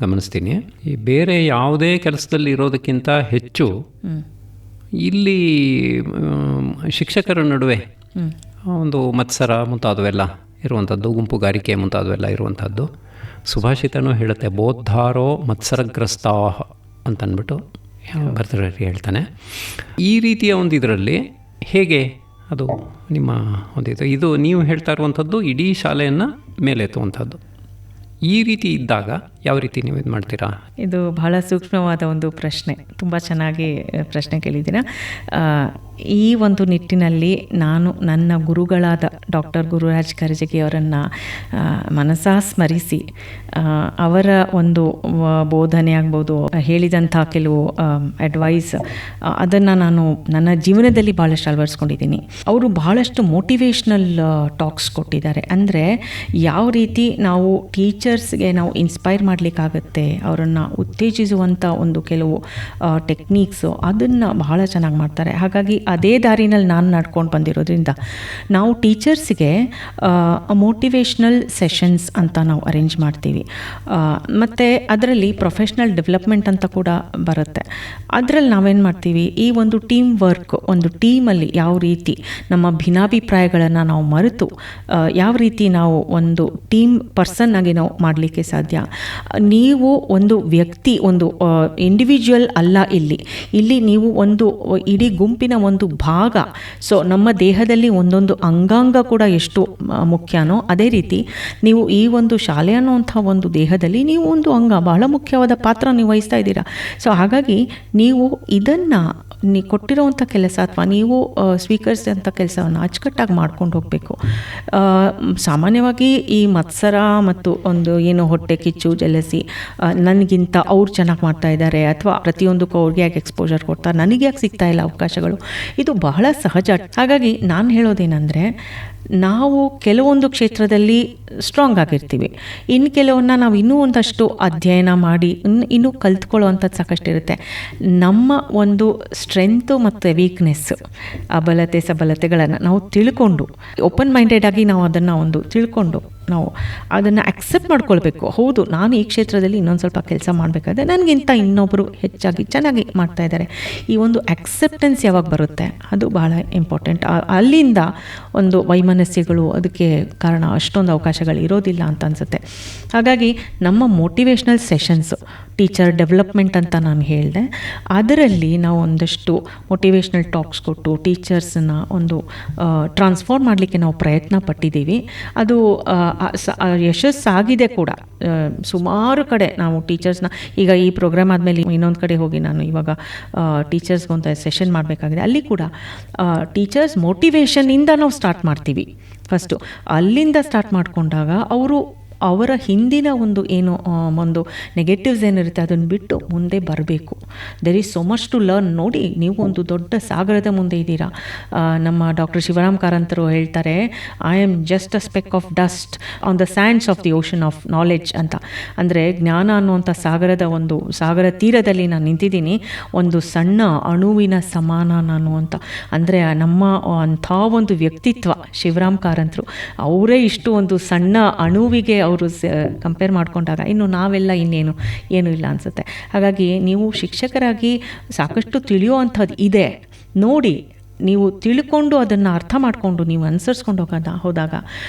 ಗಮನಿಸ್ತೀನಿ. ಈ ಬೇರೆ ಯಾವುದೇ ಕೆಲಸದಲ್ಲಿ ಇರೋದಕ್ಕಿಂತ ಹೆಚ್ಚು ಇಲ್ಲಿ ಶಿಕ್ಷಕರ ನಡುವೆ ಒಂದು ಮತ್ಸರ ಮುಂತಾದವೆಲ್ಲ ಇರುವಂಥದ್ದು, ಗುಂಪುಗಾರಿಕೆ ಮುಂತಾದವೆಲ್ಲ ಇರುವಂಥದ್ದು. ಸುಭಾಷಿತನೂ ಹೇಳುತ್ತೆ, ಬೋದ್ಧಾರೋ ಮತ್ಸರಗ್ರಸ್ತಾ ಅಂತಂದ್ಬಿಟ್ಟು ಭರ್ತೃಹರಿ ಹೇಳ್ತಾನೆ. ಈ ರೀತಿಯ ಒಂದು ಇದರಲ್ಲಿ ಹೇಗೆ ಅದು ನಿಮ್ಮ ಒಂದು ಇದು ನೀವು ಹೇಳ್ತಾ ಇರುವಂಥದ್ದು ಇಡೀ ಶಾಲೆಯನ್ನು ಮೇಲೆತ್ತುವಂಥದ್ದು. ಈ ರೀತಿ ಇದ್ದಾಗ ಯಾವ ರೀತಿ ನೀವು ಇದು ಮಾಡ್ತೀರಾ? ಇದು ಬಹಳ ಸೂಕ್ಷ್ಮವಾದ ಒಂದು ಪ್ರಶ್ನೆ, ತುಂಬ ಚೆನ್ನಾಗಿ ಪ್ರಶ್ನೆ ಕೇಳಿದ್ದೀರಾ. ಈ ಒಂದು ನಿಟ್ಟಿನಲ್ಲಿ ನಾನು ನನ್ನ ಗುರುಗಳಾದ ಡಾಕ್ಟರ್ ಗುರುರಾಜ್ ಕರಜಗಿ ಅವರನ್ನು ಮನಸಾ ಸ್ಮರಿಸಿ ಅವರ ಒಂದು ಬೋಧನೆ ಆಗ್ಬೋದು, ಹೇಳಿದಂಥ ಕೆಲವು ಅಡ್ವೈಸ್ ಅದನ್ನು ನಾನು ನನ್ನ ಜೀವನದಲ್ಲಿ ಭಾಳಷ್ಟು ಅಳವಡಿಸ್ಕೊಂಡಿದ್ದೀನಿ. ಅವರು ಬಹಳಷ್ಟು ಮೋಟಿವೇಶ್ನಲ್ ಟಾಕ್ಸ್ ಕೊಟ್ಟಿದ್ದಾರೆ. ಅಂದರೆ ಯಾವ ರೀತಿ ನಾವು ಟೀಚರ್ಸ್ಗೆ ನಾವು ಇನ್ಸ್ಪೈರ್ ಮಾಡಲಿಕ್ಕಾಗತ್ತೆ, ಅವರನ್ನು ಉತ್ತೇಜಿಸುವಂಥ ಒಂದು ಕೆಲವು ಟೆಕ್ನಿಕ್ಸು ಅದನ್ನು ಬಹಳ ಚೆನ್ನಾಗಿ ಮಾಡ್ತಾರೆ. ಹಾಗಾಗಿ ಅದೇ ದಾರಿನಲ್ಲಿ ನಾನು ನಡ್ಕೊಂಡು ಬಂದಿರೋದ್ರಿಂದ ನಾವು ಟೀಚರ್ಸ್ಗೆ ಮೋಟಿವೇಶ್ನಲ್ ಸೆಷನ್ಸ್ ಅಂತ ನಾವು ಅರೇಂಜ್ ಮಾಡ್ತೀವಿ. ಮತ್ತು ಅದರಲ್ಲಿ ಪ್ರೊಫೆಷ್ನಲ್ ಡೆವಲಪ್ಮೆಂಟ್ ಅಂತ ಕೂಡ ಬರುತ್ತೆ. ಅದರಲ್ಲಿ ನಾವೇನು ಮಾಡ್ತೀವಿ, ಈ ಒಂದು ಟೀಮ್ ವರ್ಕ್, ಒಂದು ಟೀಮಲ್ಲಿ ಯಾವ ರೀತಿ ನಮ್ಮ ಭಿನ್ನಾಭಿಪ್ರಾಯಗಳನ್ನು ನಾವು ಮರೆತು ಯಾವ ರೀತಿ ನಾವು ಒಂದು ಟೀಮ್ ಪರ್ಸನ್ ಆಗಿ ನಾವು ಮಾಡಲಿಕ್ಕೆ ಸಾಧ್ಯ. ನೀವು ಒಂದು ವ್ಯಕ್ತಿ, ಒಂದು ಇಂಡಿವಿಜುವಲ್ ಅಲ್ಲ, ಇಲ್ಲಿ ನೀವು ಒಂದು ಇಡೀ ಗುಂಪಿನ ಒಂದು ಭಾಗ. ಸೊ ನಮ್ಮ ದೇಹದಲ್ಲಿ ಒಂದೊಂದು ಅಂಗಾಂಗ ಕೂಡ ಎಷ್ಟು ಮುಖ್ಯನೋ ಅದೇ ರೀತಿ ನೀವು ಈ ಒಂದು ಶಾಲೆ ಅನ್ನುವಂಥ ಒಂದು ದೇಹದಲ್ಲಿ ನೀವು ಒಂದು ಅಂಗ, ಬಹಳ ಮುಖ್ಯವಾದ ಪಾತ್ರ ನೀವು ವಹಿಸ್ತಾ ಇದ್ದೀರಾ. ಸೊ ಹಾಗಾಗಿ ನೀವು ಇದನ್ನು ಕೊಟ್ಟಿರೋವಂಥ ಕೆಲಸ ಅಥವಾ ನೀವು ಸ್ವೀಕರಿಸಿದಂಥ ಕೆಲಸವನ್ನು ಅಚ್ಚುಕಟ್ಟಾಗಿ ಮಾಡ್ಕೊಂಡು ಹೋಗಬೇಕು. ಸಾಮಾನ್ಯವಾಗಿ ಈ ಮತ್ಸರ ಮತ್ತು ಒಂದು ಏನು ಹೊಟ್ಟೆ ಕಿಚ್ಚು, ಜಲಸಿ, ನನಗಿಂತ ಅವ್ರು ಚೆನ್ನಾಗಿ ಮಾಡ್ತಾ ಇದ್ದಾರೆ ಅಥವಾ ಪ್ರತಿಯೊಂದಕ್ಕೂ ಅವ್ರಿಗೆ ಯಾಕೆ ಎಕ್ಸ್ಪೋಜರ್ ಕೊಡ್ತಾರೆ, ನನಗೆ ಯಾಕೆ ಸಿಗ್ತಾ ಇಲ್ಲ ಅವಕಾಶಗಳು, ಇದು ಬಹಳ ಸಹಜ. ಹಾಗಾಗಿ ನಾನು ಹೇಳೋದೇನೆಂದರೆ, ನಾವು ಕೆಲವೊಂದು ಕ್ಷೇತ್ರದಲ್ಲಿ ಸ್ಟ್ರಾಂಗ್ ಆಗಿರ್ತೀವಿ, ಇನ್ನು ಕೆಲವನ್ನ ನಾವು ಇನ್ನೂ ಒಂದಷ್ಟು ಅಧ್ಯಯನ ಮಾಡಿ ಇನ್ನೂ ಕಲ್ತ್ಕೊಳ್ಳುವಂಥದ್ದು ಸಾಕಷ್ಟು ಇರುತ್ತೆ. ನಮ್ಮ ಒಂದು ಸ್ಟ್ರೆಂತು ಮತ್ತು ವೀಕ್ನೆಸ್ಸು, ಅಬಲತೆ ಸಬಲತೆಗಳನ್ನು ನಾವು ತಿಳ್ಕೊಂಡು ಓಪನ್ ಮೈಂಡೆಡ್ ಆಗಿ ನಾವು ಅದನ್ನು ಒಂದು ತಿಳ್ಕೊಂಡು ನಾವು ಅದನ್ನು ಅಕ್ಸೆಪ್ಟ್ ಮಾಡ್ಕೊಳ್ಬೇಕು. ಹೌದು, ನಾನು ಈ ಕ್ಷೇತ್ರದಲ್ಲಿ ಇನ್ನೊಂದು ಸ್ವಲ್ಪ ಕೆಲಸ ಮಾಡಬೇಕಾದ್ರೆ ನನಗಿಂತ ಇನ್ನೊಬ್ಬರು ಹೆಚ್ಚಾಗಿ ಚೆನ್ನಾಗಿ ಮಾಡ್ತಾ ಇದ್ದಾರೆ. ಈ ಒಂದು ಅಕ್ಸೆಪ್ಟೆನ್ಸ್ ಯಾವಾಗ ಬರುತ್ತೆ ಅದು ಬಹಳ ಇಂಪಾರ್ಟೆಂಟ್. ಅಲ್ಲಿಂದ ಒಂದು ವೈಮನಸ್ಯಗಳು ಅದಕ್ಕೆ ಕಾರಣ ಅಷ್ಟೊಂದು ಅವಕಾಶಗಳು ಇರೋದಿಲ್ಲ ಅಂತ ಅನಿಸುತ್ತೆ. ಹಾಗಾಗಿ ನಮ್ಮ ಮೋಟಿವೇಶ್ನಲ್ ಸೆಷನ್ಸು, ಟೀಚರ್ ಡೆವಲಪ್ಮೆಂಟ್ ಅಂತ ನಾನು ಹೇಳಿದೆ, ಅದರಲ್ಲಿ ನಾವು ಒಂದಷ್ಟು ಮೋಟಿವೇಶ್ನಲ್ ಟಾಕ್ಸ್ ಕೊಟ್ಟು ಟೀಚರ್ಸನ್ನ ಒಂದು ಟ್ರಾನ್ಸ್ಫಾರ್ಮ್ ಮಾಡಲಿಕ್ಕೆ ನಾವು ಪ್ರಯತ್ನ ಪಟ್ಟಿದ್ದೀವಿ. ಅದು ಯಶಸ್ಸಾಗಿದೆ ಕೂಡ. ಸುಮಾರು ಕಡೆ ನಾವು ಟೀಚರ್ಸ್ನ, ಈಗ ಈ ಪ್ರೋಗ್ರಾಮ್ ಆದಮೇಲೆ ಇನ್ನೊಂದು ಕಡೆ ಹೋಗಿ ನಾನು ಇವಾಗ ಟೀಚರ್ಸ್ಗೊಂದು ಸೆಷನ್ ಮಾಡಬೇಕಾಗಿದೆ. ಅಲ್ಲಿ ಕೂಡ ಟೀಚರ್ಸ್ ಮೋಟಿವೇಶನ್ನಿಂದ ನಾವು ಸ್ಟಾರ್ಟ್ ಮಾಡ್ತೀವಿ. ಫಸ್ಟು ಅಲ್ಲಿಂದ ಸ್ಟಾರ್ಟ್ ಮಾಡಿಕೊಂಡಾಗ ಅವರ ಹಿಂದಿನ ಒಂದು ಏನು ಒಂದು ನೆಗೆಟಿವ್ಸ್ ಏನಿರುತ್ತೆ ಅದನ್ನು ಬಿಟ್ಟು ಮುಂದೆ ಬರಬೇಕು. There is so much to learn. ನೋಡಿ, ನೀವು ಒಂದು ದೊಡ್ಡ ಸಾಗರದ ಮುಂದೆ ಇದ್ದೀರಾ. ನಮ್ಮ ಡಾಕ್ಟರ್ ಶಿವರಾಮ್ ಕಾರಂತರು ಹೇಳ್ತಾರೆ, I am just a speck of dust on the sands of the ocean of knowledge ಅಂತ. ಅಂದರೆ ಜ್ಞಾನ ಅನ್ನುವಂಥ ಸಾಗರ ತೀರದಲ್ಲಿ ನಾನು ನಿಂತಿದ್ದೀನಿ, ಒಂದು ಸಣ್ಣ ಅಣುವಿನ ಸಮಾನ ನಾನು ಅಂತ. ಅಂದರೆ ನಮ್ಮ ಅಂಥ ಒಂದು ವ್ಯಕ್ತಿತ್ವ ಶಿವರಾಮ್ ಕಾರಂತರು, ಅವರೇ ಇಷ್ಟು ಒಂದು ಸಣ್ಣ ಅಣುವಿಗೆ ಅವರು ಕಂಪೇರ್ ಮಾಡಿಕೊಂಡಾಗ ಇನ್ನು ನಾವೆಲ್ಲ ಏನೂ ಇಲ್ಲ ಅನಿಸುತ್ತೆ. ಹಾಗಾಗಿ ನೀವು ಶಿಕ್ಷಕರಾಗಿ ಸಾಕಷ್ಟು ತಿಳಿಯುವಂಥದ್ದು ಇದೆ. ನೋಡಿ, ನೀವು ತಿಳ್ಕೊಂಡು ಅದನ್ನು ಅರ್ಥ ಮಾಡಿಕೊಂಡು ನೀವು ಅನುಸರಿಸ್ಕೊಂಡು ಹೋದಾಗ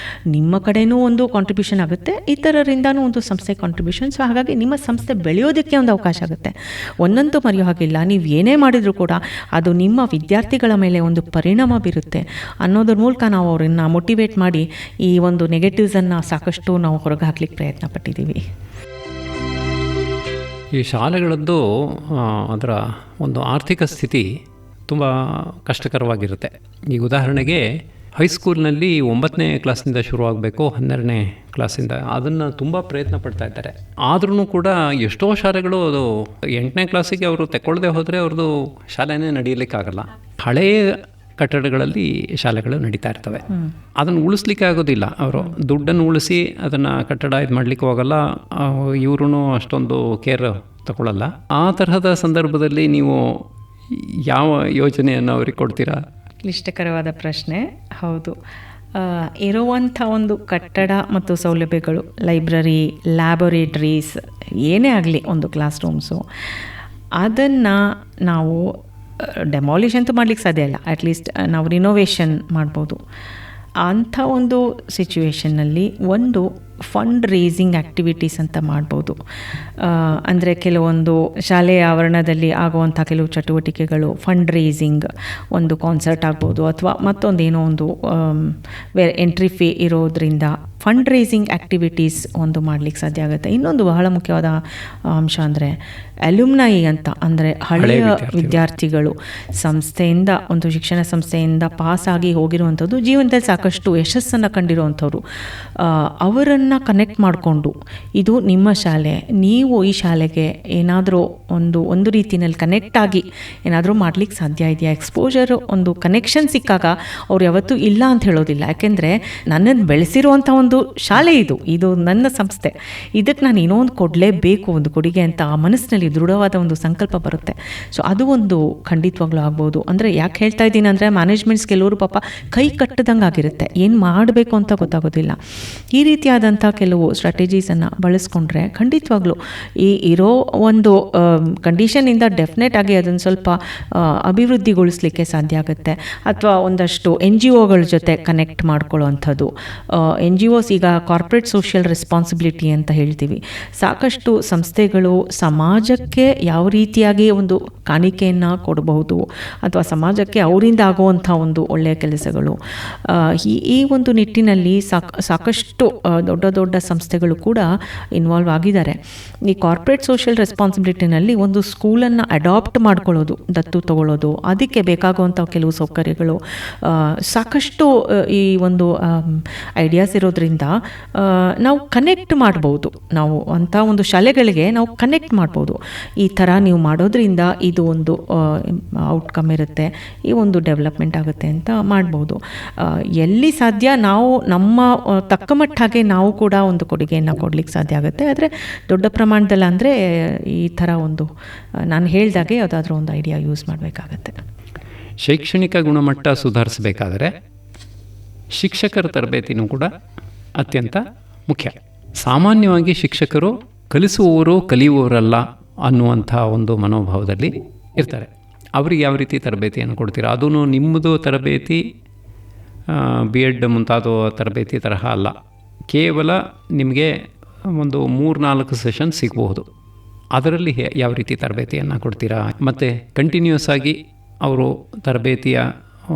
ನಿಮ್ಮ ಕಡೆಯೂ ಒಂದು ಕಾಂಟ್ರಿಬ್ಯೂಷನ್ ಆಗುತ್ತೆ, ಇತರರಿಂದನೂ ಒಂದು ಸಂಸ್ಥೆ ಕಾಂಟ್ರಿಬ್ಯೂಷನ್. ಸೊ ಹಾಗಾಗಿ ನಿಮ್ಮ ಸಂಸ್ಥೆ ಬೆಳೆಯೋದಕ್ಕೆ ಒಂದು ಅವಕಾಶ ಆಗುತ್ತೆ. ಒಂದಂತೂ ಮರೆಯೋ ಹಾಗಿಲ್ಲ, ನೀವು ಏನೇ ಮಾಡಿದರೂ ಕೂಡ ಅದು ನಿಮ್ಮ ವಿದ್ಯಾರ್ಥಿಗಳ ಮೇಲೆ ಒಂದು ಪರಿಣಾಮ ಬೀರುತ್ತೆ ಅನ್ನೋದ್ರ ಮೂಲಕ ನಾವು ಅವರನ್ನು ಮೋಟಿವೇಟ್ ಮಾಡಿ ಈ ಒಂದು ನೆಗೆಟಿವ್ಸನ್ನು ಸಾಕಷ್ಟು ನಾವು ಹೊರಗೆ ಹಾಕ್ಲಿಕ್ಕೆ ಪ್ರಯತ್ನ ಪಟ್ಟಿದ್ದೀವಿ. ಈ ಶಾಲೆಗಳದ್ದು ಅದರ ಒಂದು ಆರ್ಥಿಕ ಸ್ಥಿತಿ ತುಂಬ ಕಷ್ಟಕರವಾಗಿರುತ್ತೆ. ಈಗ ಉದಾಹರಣೆಗೆ ಹೈಸ್ಕೂಲ್ನಲ್ಲಿ 9ನೇ ಕ್ಲಾಸಿಂದ ಶುರುವಾಗಬೇಕು, 12ನೇ ಕ್ಲಾಸಿಂದ ಅದನ್ನು ತುಂಬ ಪ್ರಯತ್ನ ಪಡ್ತಾ ಇದ್ದಾರೆ. ಆದ್ರೂ ಕೂಡ ಎಷ್ಟೋ ಶಾಲೆಗಳು ಅದು 8ನೇ ಕ್ಲಾಸಿಗೆ ಅವರು ತೆಕ್ಕೊಳ್ಳದೆ ಹೋದರೆ ಅವ್ರದ್ದು ಶಾಲೆನೇ ನಡೆಯಲಿಕ್ಕಾಗಲ್ಲ. ಹಳೆಯ ಕಟ್ಟಡಗಳಲ್ಲಿ ಶಾಲೆಗಳು ನಡೀತಾ ಇರ್ತವೆ. ಅದನ್ನು ಉಳಿಸ್ಲಿಕ್ಕೆ ಆಗೋದಿಲ್ಲ. ಅವರು ದುಡ್ಡನ್ನು ಉಳಿಸಿ ಅದನ್ನು ಕಟ್ಟಡ ಇದು ಮಾಡಲಿಕ್ಕೆ ಹೋಗಲ್ಲ, ಇವ್ರೂ ಅಷ್ಟೊಂದು ಕೇರ್ ತಗೊಳ್ಳಲ್ಲ. ಆ ತರಹದ ಸಂದರ್ಭದಲ್ಲಿ ನೀವು ಯಾವ ಯೋಜನೆಯನ್ನು ಅವ್ರಿಗೆ ಕೊಡ್ತೀರಾ? ಕ್ಲಿಷ್ಟಕರವಾದ ಪ್ರಶ್ನೆ. ಹೌದು, ಇರುವಂಥ ಒಂದು ಕಟ್ಟಡ ಮತ್ತು ಸೌಲಭ್ಯಗಳು, ಲೈಬ್ರರಿ, ಲ್ಯಾಬೊರೇಟರೀಸ್, ಏನೇ ಆಗಲಿ ಒಂದು ಕ್ಲಾಸ್ ರೂಮ್ಸು, ಅದನ್ನು ನಾವು ಡೆಮಾಲಿಷ್ ಅಂತೂ ಮಾಡಲಿಕ್ಕೆ ಸಾಧ್ಯ ಇಲ್ಲ. ಅಟ್ಲೀಸ್ಟ್ ನಾವು ರಿನೋವೇಷನ್ ಮಾಡ್ಬೋದು. ಅಂಥ ಒಂದು ಸಿಚುವೇಷನ್ನಲ್ಲಿ ಒಂದು ಫಂಡ್ ರೇಸಿಂಗ್ ಆ್ಯಕ್ಟಿವಿಟೀಸ್ ಅಂತ ಮಾಡ್ಬೋದು. ಅಂದರೆ ಕೆಲವೊಂದು ಶಾಲೆಯ ಆವರಣದಲ್ಲಿ ಆಗುವಂಥ ಕೆಲವು ಚಟುವಟಿಕೆಗಳು, ಫಂಡ್ ರೇಸಿಂಗ್, ಒಂದು ಕಾನ್ಸರ್ಟ್ ಆಗ್ಬೋದು ಅಥವಾ ಮತ್ತೊಂದೇನೋ ಒಂದು ಎಂಟ್ರಿ ಫೀ ಇರೋದ್ರಿಂದ ಫಂಡ್ ರೈಸಿಂಗ್ ಆ್ಯಕ್ಟಿವಿಟೀಸ್ ಒಂದು ಮಾಡಲಿಕ್ಕೆ ಸಾಧ್ಯ ಆಗುತ್ತೆ. ಇನ್ನೊಂದು ಬಹಳ ಮುಖ್ಯವಾದ ಅಂಶ ಅಂದರೆ ಅಲ್ಯುಮ್ನೈ ಅಂತ, ಅಂದರೆ ಹಳೆಯ ವಿದ್ಯಾರ್ಥಿಗಳು ಸಂಸ್ಥೆಯಿಂದ, ಒಂದು ಶಿಕ್ಷಣ ಸಂಸ್ಥೆಯಿಂದ ಪಾಸಾಗಿ ಹೋಗಿರುವಂಥದ್ದು, ಜೀವನದಲ್ಲಿ ಸಾಕಷ್ಟು ಯಶಸ್ಸನ್ನು ಕಂಡಿರುವಂಥವ್ರು, ಅವರನ್ನು ಕನೆಕ್ಟ್ ಮಾಡಿಕೊಂಡು ಇದು ನಿಮ್ಮ ಶಾಲೆ, ನೀವು ಈ ಶಾಲೆಗೆ ಏನಾದರೂ ಒಂದು ರೀತಿಯಲ್ಲಿ ಕನೆಕ್ಟ್ ಆಗಿ ಏನಾದರೂ ಮಾಡಲಿಕ್ಕೆ ಸಾಧ್ಯ ಇದೆಯಾ. ಎಕ್ಸ್ಪೋಜರ್, ಒಂದು ಕನೆಕ್ಷನ್ ಸಿಕ್ಕಾಗ ಅವ್ರು ಯಾವತ್ತೂ ಇಲ್ಲ ಅಂತ ಹೇಳೋದಿಲ್ಲ. ಯಾಕೆಂದರೆ ನನ್ನನ್ನು ಬೆಳೆಸಿರುವಂಥ ಒಂದು ಶಾಲೆ ಇದು ನನ್ನ ಸಂಸ್ಥೆ, ಇದಕ್ಕೆ ನಾನು ಏನೋ ಒಂದು ಕೊಡಲೇಬೇಕು, ಒಂದು ಕೊಡುಗೆ ಅಂತ ಆ ಮನಸ್ಸಿನಲ್ಲಿ ದೃಢವಾದ ಒಂದು ಸಂಕಲ್ಪ ಬರುತ್ತೆ. ಸೊ ಅದು ಒಂದು ಖಂಡಿತವಾಗ್ಲೂ ಆಗ್ಬೋದು. ಅಂದರೆ ಯಾಕೆ ಹೇಳ್ತಾ ಇದ್ದೀನಿ ಅಂದರೆ, ಮ್ಯಾನೇಜ್ಮೆಂಟ್ಸ್ ಕೆಲವರು ಪಾಪ ಕೈ ಕಟ್ಟದಂಗೆ ಆಗಿರುತ್ತೆ, ಏನು ಮಾಡಬೇಕು ಅಂತ ಗೊತ್ತಾಗೋದಿಲ್ಲ. ಈ ರೀತಿಯಾದಂಥ ಕೆಲವು ಸ್ಟ್ರಾಟಜೀಸನ್ನು ಬಳಸ್ಕೊಂಡ್ರೆ ಖಂಡಿತವಾಗ್ಲೂ ಈ ಇರೋ ಒಂದು ಕಂಡೀಷನಿಂದ ಡೆಫಿನೆಟ್ ಆಗಿ ಅದನ್ನು ಸ್ವಲ್ಪ ಅಭಿವೃದ್ಧಿಗೊಳಿಸ್ಲಿಕ್ಕೆ ಸಾಧ್ಯ ಆಗುತ್ತೆ. ಅಥವಾ ಒಂದಷ್ಟು NGOಗಳ ಜೊತೆ ಕನೆಕ್ಟ್ ಮಾಡ್ಕೊಳ್ಳೋವಂಥದ್ದು. NGOs ಈಗ ಕಾರ್ಪೊರೇಟ್ ಸೋಷಿಯಲ್ ರೆಸ್ಪಾನ್ಸಿಬಿಲಿಟಿ ಅಂತ ಹೇಳ್ತೀವಿ. ಸಾಕಷ್ಟು ಸಂಸ್ಥೆಗಳು ಸಮಾಜಕ್ಕೆ ಯಾವ ರೀತಿಯಾಗಿ ಒಂದು ಕಾಣಿಕೆಯನ್ನು ಕೊಡಬಹುದು, ಅಥವಾ ಸಮಾಜಕ್ಕೆ ಅವರಿಂದ ಆಗುವಂಥ ಒಂದು ಒಳ್ಳೆಯ ಕೆಲಸಗಳು, ಈ ಒಂದು ನಿಟ್ಟಿನಲ್ಲಿ ಸಾಕಷ್ಟು ದೊಡ್ಡ ದೊಡ್ಡ ಸಂಸ್ಥೆಗಳು ಕೂಡ ಇನ್ವಾಲ್ವ್ ಆಗಿದ್ದಾರೆ. ಈ ಕಾರ್ಪೊರೇಟ್ ಸೋಷಿಯಲ್ ರೆಸ್ಪಾನ್ಸಿಬಿಲಿಟಿನಲ್ಲಿ ಒಂದು ಸ್ಕೂಲನ್ನು ಅಡಾಪ್ಟ್ ಮಾಡ್ಕೊಳ್ಳೋದು, ದತ್ತು ತಗೊಳ್ಳೋದು, ಅದಕ್ಕೆ ಬೇಕಾಗುವಂಥ ಕೆಲವು ಸೌಕರ್ಯಗಳು ಸಾಕಷ್ಟು ಈ ಒಂದು ಐಡಿಯಾಸ್ ಇರೋದ್ರಿಂದ ನಾವು ಕನೆಕ್ಟ್ ಮಾಡ್ಬೋದು. ನಾವು ಅಂಥ ಒಂದು ಶಾಲೆಗಳಿಗೆ ನಾವು ಕನೆಕ್ಟ್ ಮಾಡ್ಬೋದು. ಈ ಥರ ನೀವು ಮಾಡೋದ್ರಿಂದ ಇದು ಒಂದು ಔಟ್ಕಮ್ ಇರುತ್ತೆ, ಈ ಒಂದು ಡೆವಲಪ್ಮೆಂಟ್ ಆಗುತ್ತೆ ಅಂತ ಮಾಡ್ಬೋದು. ಎಲ್ಲಿ ಸಾಧ್ಯ ನಾವು ನಮ್ಮ ತಕ್ಕ ಮಟ್ಟಿಗೆ ನಾವು ಕೂಡ ಒಂದು ಕೊಡುಗೆಯನ್ನು ಕೊಡಲಿಕ್ಕೆ ಸಾಧ್ಯ ಆಗುತ್ತೆ. ಆದರೆ ದೊಡ್ಡ ಪ್ರಮಾಣದಲ್ಲಿ ಅಂದರೆ ಈ ಥರ ಒಂದು ನಾನು ಹೇಳ್ದಾಗೆ ಯಾವುದಾದ್ರೂ ಒಂದು ಐಡಿಯಾ ಯೂಸ್ ಮಾಡಬೇಕಾಗತ್ತೆ. ಶೈಕ್ಷಣಿಕ ಗುಣಮಟ್ಟ ಸುಧಾರಿಸಬೇಕಾದರೆ ಶಿಕ್ಷಕರ ತರಬೇತಿನೂ ಕೂಡ ಅತ್ಯಂತ ಮುಖ್ಯ. ಸಾಮಾನ್ಯವಾಗಿ ಶಿಕ್ಷಕರು ಕಲಿಸುವವರು ಕಲಿಯುವವರಲ್ಲ ಅನ್ನುವಂಥ ಒಂದು ಮನೋಭಾವದಲ್ಲಿ ಇರ್ತಾರೆ. ಅವರಿಗೆ ಯಾವ ರೀತಿ ತರಬೇತಿಯನ್ನು ಕೊಡ್ತೀರಾ? ಅದೂ ನಿಮ್ಮದು ತರಬೇತಿ B.Ed ಮುಂತಾದ ತರಬೇತಿ ತರಹ ಅಲ್ಲ, ಕೇವಲ ನಿಮಗೆ ಒಂದು 3-4 ಸೆಷನ್ ಸಿಗಬಹುದು. ಅದರಲ್ಲಿ ಯಾವ ರೀತಿ ತರಬೇತಿಯನ್ನು ಕೊಡ್ತೀರಾ? ಮತ್ತು ಕಂಟಿನ್ಯೂಸ್ ಆಗಿ ಅವರು ತರಬೇತಿಯ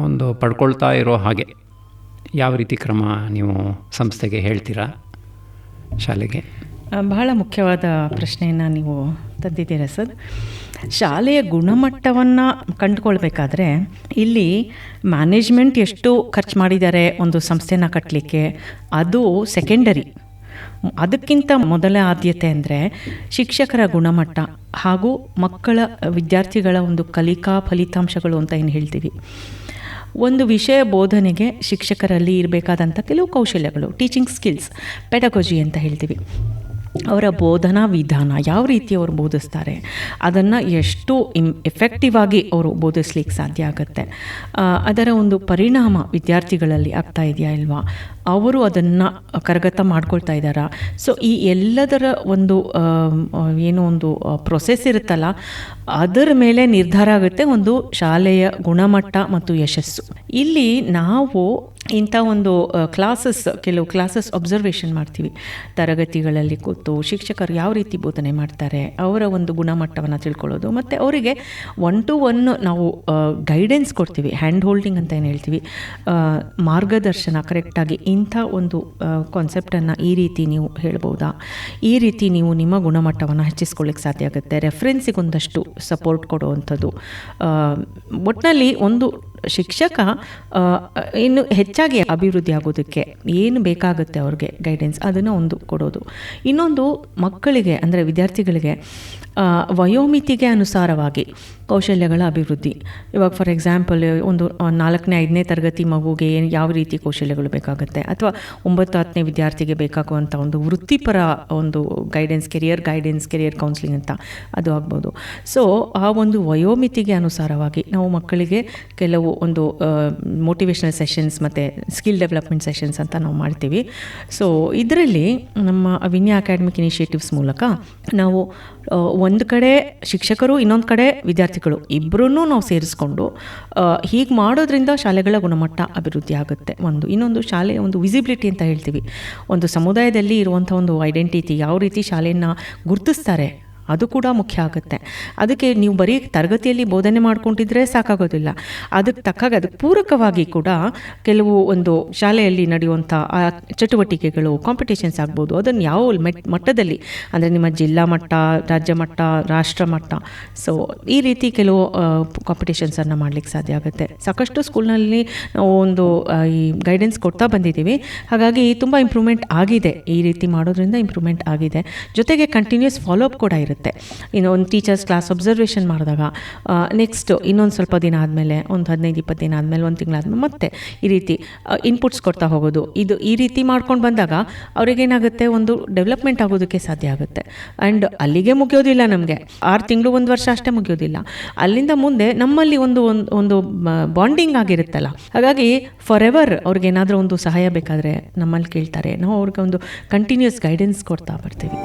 ಒಂದು ಪಡ್ಕೊಳ್ತಾ ಇರೋ ಹಾಗೆ ಯಾವ ರೀತಿ ಕ್ರಮ ನೀವು ಸಂಸ್ಥೆಗೆ ಹೇಳ್ತೀರಾ, ಶಾಲೆಗೆ? ಬಹಳ ಮುಖ್ಯವಾದ ಪ್ರಶ್ನೆಯನ್ನು ನೀವು ತಂದಿದ್ದೀರಾ ಸರ್. ಶಾಲೆಯ ಗುಣಮಟ್ಟವನ್ನು ಕಂಡುಕೊಳ್ಬೇಕಾದ್ರೆ ಇಲ್ಲಿ ಮ್ಯಾನೇಜ್ಮೆಂಟ್ ಎಷ್ಟು ಖರ್ಚು ಮಾಡಿದ್ದಾರೆ ಒಂದು ಸಂಸ್ಥೆನ ಕಟ್ಟಲಿಕ್ಕೆ, ಅದು ಸೆಕೆಂಡರಿ. ಅದಕ್ಕಿಂತ ಮೊದಲ ಆದ್ಯತೆ ಅಂದರೆ ಶಿಕ್ಷಕರ ಗುಣಮಟ್ಟ ಹಾಗೂ ವಿದ್ಯಾರ್ಥಿಗಳ ಒಂದು ಕಲಿಕಾ ಫಲಿತಾಂಶಗಳು ಅಂತ ಏನು ಹೇಳ್ತೀವಿ. ಒಂದು ವಿಷಯ ಬೋಧನೆಗೆ ಶಿಕ್ಷಕರಲ್ಲಿ ಇರಬೇಕಾದಂಥ ಕೆಲವು ಕೌಶಲ್ಯಗಳು, ಟೀಚಿಂಗ್ ಸ್ಕಿಲ್ಸ್, ಪೆಡಗೋಜಿ ಅಂತ ಹೇಳ್ತೀವಿ. ಅವರ ಬೋಧನಾ ವಿಧಾನ ಯಾವ ರೀತಿ ಅವರು ಬೋಧಿಸ್ತಾರೆ, ಅದನ್ನು ಎಷ್ಟು ಎಫೆಕ್ಟಿವ್ ಆಗಿ ಅವರು ಬೋಧಿಸ್ಲಿಕ್ಕೆ ಸಾಧ್ಯ ಆಗುತ್ತೆ, ಅದರ ಒಂದು ಪರಿಣಾಮ ವಿದ್ಯಾರ್ಥಿಗಳಲ್ಲಿ ಆಗ್ತಾ ಇದೆಯಾ ಇಲ್ವಾ, ಅವರು ಅದನ್ನು ಕರಗತ ಮಾಡ್ಕೊಳ್ತಾ ಇದ್ದಾರಾ. ಸೊ ಈ ಎಲ್ಲದರ ಒಂದು ಏನೋ ಒಂದು ಪ್ರೊಸೆಸ್ ಇರುತ್ತಲ್ಲ, ಅದರ ಮೇಲೆ ನಿರ್ಧಾರ ಆಗುತ್ತೆ ಒಂದು ಶಾಲೆಯ ಗುಣಮಟ್ಟ ಮತ್ತು ಯಶಸ್ಸು. ಇಲ್ಲಿ ನಾವು ಇಂಥ ಒಂದು ಕೆಲವು ಕ್ಲಾಸಸ್ ಅಬ್ಸರ್ವೇಷನ್ ಮಾಡ್ತೀವಿ. ತರಗತಿಗಳಲ್ಲಿ ಕೂತು ಶಿಕ್ಷಕರು ಯಾವ ರೀತಿ ಬೋಧನೆ ಮಾಡ್ತಾರೆ, ಅವರ ಒಂದು ಗುಣಮಟ್ಟವನ್ನು ತಿಳ್ಕೊಳ್ಳೋದು, ಮತ್ತು ಅವರಿಗೆ 1-to-1 ನಾವು ಗೈಡೆನ್ಸ್ ಕೊಡ್ತೀವಿ, ಹ್ಯಾಂಡ್ ಹೋಲ್ಡಿಂಗ್ ಅಂತ ಏನು ಹೇಳ್ತೀವಿ, ಮಾರ್ಗದರ್ಶನ ಕರೆಕ್ಟಾಗಿ ಇಂಥ ಒಂದು ಕಾನ್ಸೆಪ್ಟನ್ನು ಈ ರೀತಿ ನೀವು ಹೇಳ್ಬೋದಾ, ಈ ರೀತಿ ನೀವು ನಿಮ್ಮ ಗುಣಮಟ್ಟವನ್ನು ಹೆಚ್ಚಿಸ್ಕೊಳ್ಳಿಕ್ಕೆ ಸಾಧ್ಯ ಆಗುತ್ತೆ. ರೆಫರೆನ್ಸಿಗೊಂದಷ್ಟು ಸಪೋರ್ಟ್ ಕೊಡುವಂಥದ್ದು. ಒಟ್ಟಿನಲ್ಲಿ ಒಂದು ಶಿಕ್ಷಕ ಇನ್ನು ಹೆಚ್ಚಾಗಿ ಅಭಿವೃದ್ಧಿ ಆಗೋದಕ್ಕೆ ಏನು ಬೇಕಾಗುತ್ತೆ ಅವ್ರಿಗೆ ಗೈಡೆನ್ಸ್, ಅದನ್ನು ಒಂದು ಕೊಡೋದು. ಇನ್ನೊಂದು ಮಕ್ಕಳಿಗೆ ಅಂದರೆ ವಿದ್ಯಾರ್ಥಿಗಳಿಗೆ ವಯೋಮಿತಿಗೆ ಅನುಸಾರವಾಗಿ ಕೌಶಲ್ಯಗಳ ಅಭಿವೃದ್ಧಿ. ಇವಾಗ ಫಾರ್ ಎಕ್ಸಾಂಪಲ್ ಒಂದು 4ನೇ 5ನೇ ತರಗತಿ ಮಗುಗೆ ಯಾವ ರೀತಿ ಕೌಶಲ್ಯಗಳು ಬೇಕಾಗುತ್ತೆ, ಅಥವಾ 9-10ನೇ ವಿದ್ಯಾರ್ಥಿಗೆ ಬೇಕಾಗುವಂಥ ಒಂದು ವೃತ್ತಿಪರ ಒಂದು ಗೈಡೆನ್ಸ್, ಕೆರಿಯರ್ ಕೌನ್ಸಿಲಿಂಗ್ ಅಂತ ಅದು ಆಗ್ಬೋದು. ಸೊ ಆ ಒಂದು ವಯೋಮಿತಿಗೆ ಅನುಸಾರವಾಗಿ ನಾವು ಮಕ್ಕಳಿಗೆ ಕೆಲವು ಒಂದು ಮೋಟಿವೇಶ್ನಲ್ ಸೆಷನ್ಸ್ ಮತ್ತು ಸ್ಕಿಲ್ ಡೆವಲಪ್ಮೆಂಟ್ ಸೆಷನ್ಸ್ ಅಂತ ನಾವು ಮಾಡ್ತೀವಿ. ಸೊ ಇದರಲ್ಲಿ ನಮ್ಮ ವಿನ್ಯಾ ಅಕಾಡೆಮಿಕ್ ಇನಿಷಿಯೇಟಿವ್ಸ್ ಮೂಲಕ ನಾವು ಒಂದು ಕಡೆ ಶಿಕ್ಷಕರು, ಇನ್ನೊಂದು ಕಡೆ ವಿದ್ಯಾರ್ಥಿಗಳು ಇಬ್ಬರೂ ನಾವು ಸೇರಿಸ್ಕೊಂಡು ಹೀಗೆ ಮಾಡೋದ್ರಿಂದ ಶಾಲೆಗಳ ಗುಣಮಟ್ಟ ಅಭಿವೃದ್ಧಿ ಆಗುತ್ತೆ. ಇನ್ನೊಂದು ಶಾಲೆಯ ಒಂದು ವಿಸಿಬಿಲಿಟಿ ಅಂತ ಹೇಳ್ತೀವಿ, ಒಂದು ಸಮುದಾಯದಲ್ಲಿ ಇರುವಂಥ ಒಂದು ಐಡೆಂಟಿಟಿ, ಯಾವ ರೀತಿ ಶಾಲೆಯನ್ನು ಗುರುತಿಸ್ತಾರೆ ಅದು ಕೂಡ ಮುಖ್ಯ ಆಗುತ್ತೆ. ಅದಕ್ಕೆ ನೀವು ಬರೀ ತರಗತಿಯಲ್ಲಿ ಬೋಧನೆ ಮಾಡ್ಕೊಂಡಿದ್ರೆ ಸಾಕಾಗೋದಿಲ್ಲ. ಅದಕ್ಕೆ ತಕ್ಕಾಗ ಅದಕ್ಕೆ ಪೂರಕವಾಗಿ ಕೂಡ ಕೆಲವು ಒಂದು ಶಾಲೆಯಲ್ಲಿ ನಡೆಯುವಂಥ ಆ ಚಟುವಟಿಕೆಗಳು, ಕಾಂಪಿಟೇಷನ್ಸ್ ಆಗ್ಬೋದು, ಅದನ್ನು ಯಾವ ಮಟ್ಟದಲ್ಲಿ ಅಂದರೆ ನಿಮ್ಮ ಜಿಲ್ಲಾ ಮಟ್ಟ, ರಾಜ್ಯ ಮಟ್ಟ, ರಾಷ್ಟ್ರ ಮಟ್ಟ, ಸೊ ಈ ರೀತಿ ಕೆಲವು ಕಾಂಪಿಟೇಷನ್ಸನ್ನು ಮಾಡಲಿಕ್ಕೆ ಸಾಧ್ಯ ಆಗುತ್ತೆ. ಸಾಕಷ್ಟು ಸ್ಕೂಲ್ನಲ್ಲಿ ನಾವು ಒಂದು ಈ ಗೈಡೆನ್ಸ್ ಕೊಡ್ತಾ ಬಂದಿದ್ದೀವಿ. ಹಾಗಾಗಿ ತುಂಬ ಇಂಪ್ರೂವ್ಮೆಂಟ್ ಆಗಿದೆ. ಈ ರೀತಿ ಮಾಡೋದ್ರಿಂದ ಇಂಪ್ರೂವ್ಮೆಂಟ್ ಆಗಿದೆ. ಜೊತೆಗೆ ಕಂಟಿನ್ಯೂಸ್ ಫಾಲೋಅಪ್ ಕೂಡ ಇರುತ್ತೆ. ಇನ್ನು ಒಂದು ಟೀಚರ್ಸ್ ಕ್ಲಾಸ್ ಅಬ್ಸರ್ವೇಷನ್ ಮಾಡಿದಾಗ ನೆಕ್ಸ್ಟ್ ಇನ್ನೊಂದು ಸ್ವಲ್ಪ ದಿನ ಆದಮೇಲೆ, ಒಂದು 15-20 ದಿನ ಆದಮೇಲೆ, ಒಂದು ತಿಂಗಳಾದ್ಮೇಲೆ ಮತ್ತೆ ಈ ರೀತಿ ಇನ್ಪುಟ್ಸ್ ಕೊಡ್ತಾ ಹೋಗೋದು. ಇದು ಈ ರೀತಿ ಮಾಡ್ಕೊಂಡು ಬಂದಾಗ ಅವ್ರಿಗೇನಾಗುತ್ತೆ, ಒಂದು ಡೆವಲಪ್ಮೆಂಟ್ ಆಗೋದಕ್ಕೆ ಸಾಧ್ಯ ಆಗುತ್ತೆ. ಆ್ಯಂಡ್ ಅಲ್ಲಿಗೆ ಮುಗಿಯೋದಿಲ್ಲ, ನಮಗೆ 6 ತಿಂಗಳು 1 ವರ್ಷ ಅಷ್ಟೇ ಮುಗಿಯೋದಿಲ್ಲ. ಅಲ್ಲಿಂದ ಮುಂದೆ ನಮ್ಮಲ್ಲಿ ಒಂದು ಬಾಂಡಿಂಗ್ ಆಗಿರುತ್ತಲ್ಲ. ಹಾಗಾಗಿ ಫಾರ್ ಎವರ್ ಅವ್ರಿಗೇನಾದರೂ ಒಂದು ಸಹಾಯ ಬೇಕಾದರೆ ನಮ್ಮಲ್ಲಿ ಕೇಳ್ತಾರೆ. ನಾವು ಅವ್ರಿಗೆ ಒಂದು ಕಂಟಿನ್ಯೂಸ್ ಗೈಡೆನ್ಸ್ ಕೊಡ್ತಾ ಬರ್ತೀವಿ.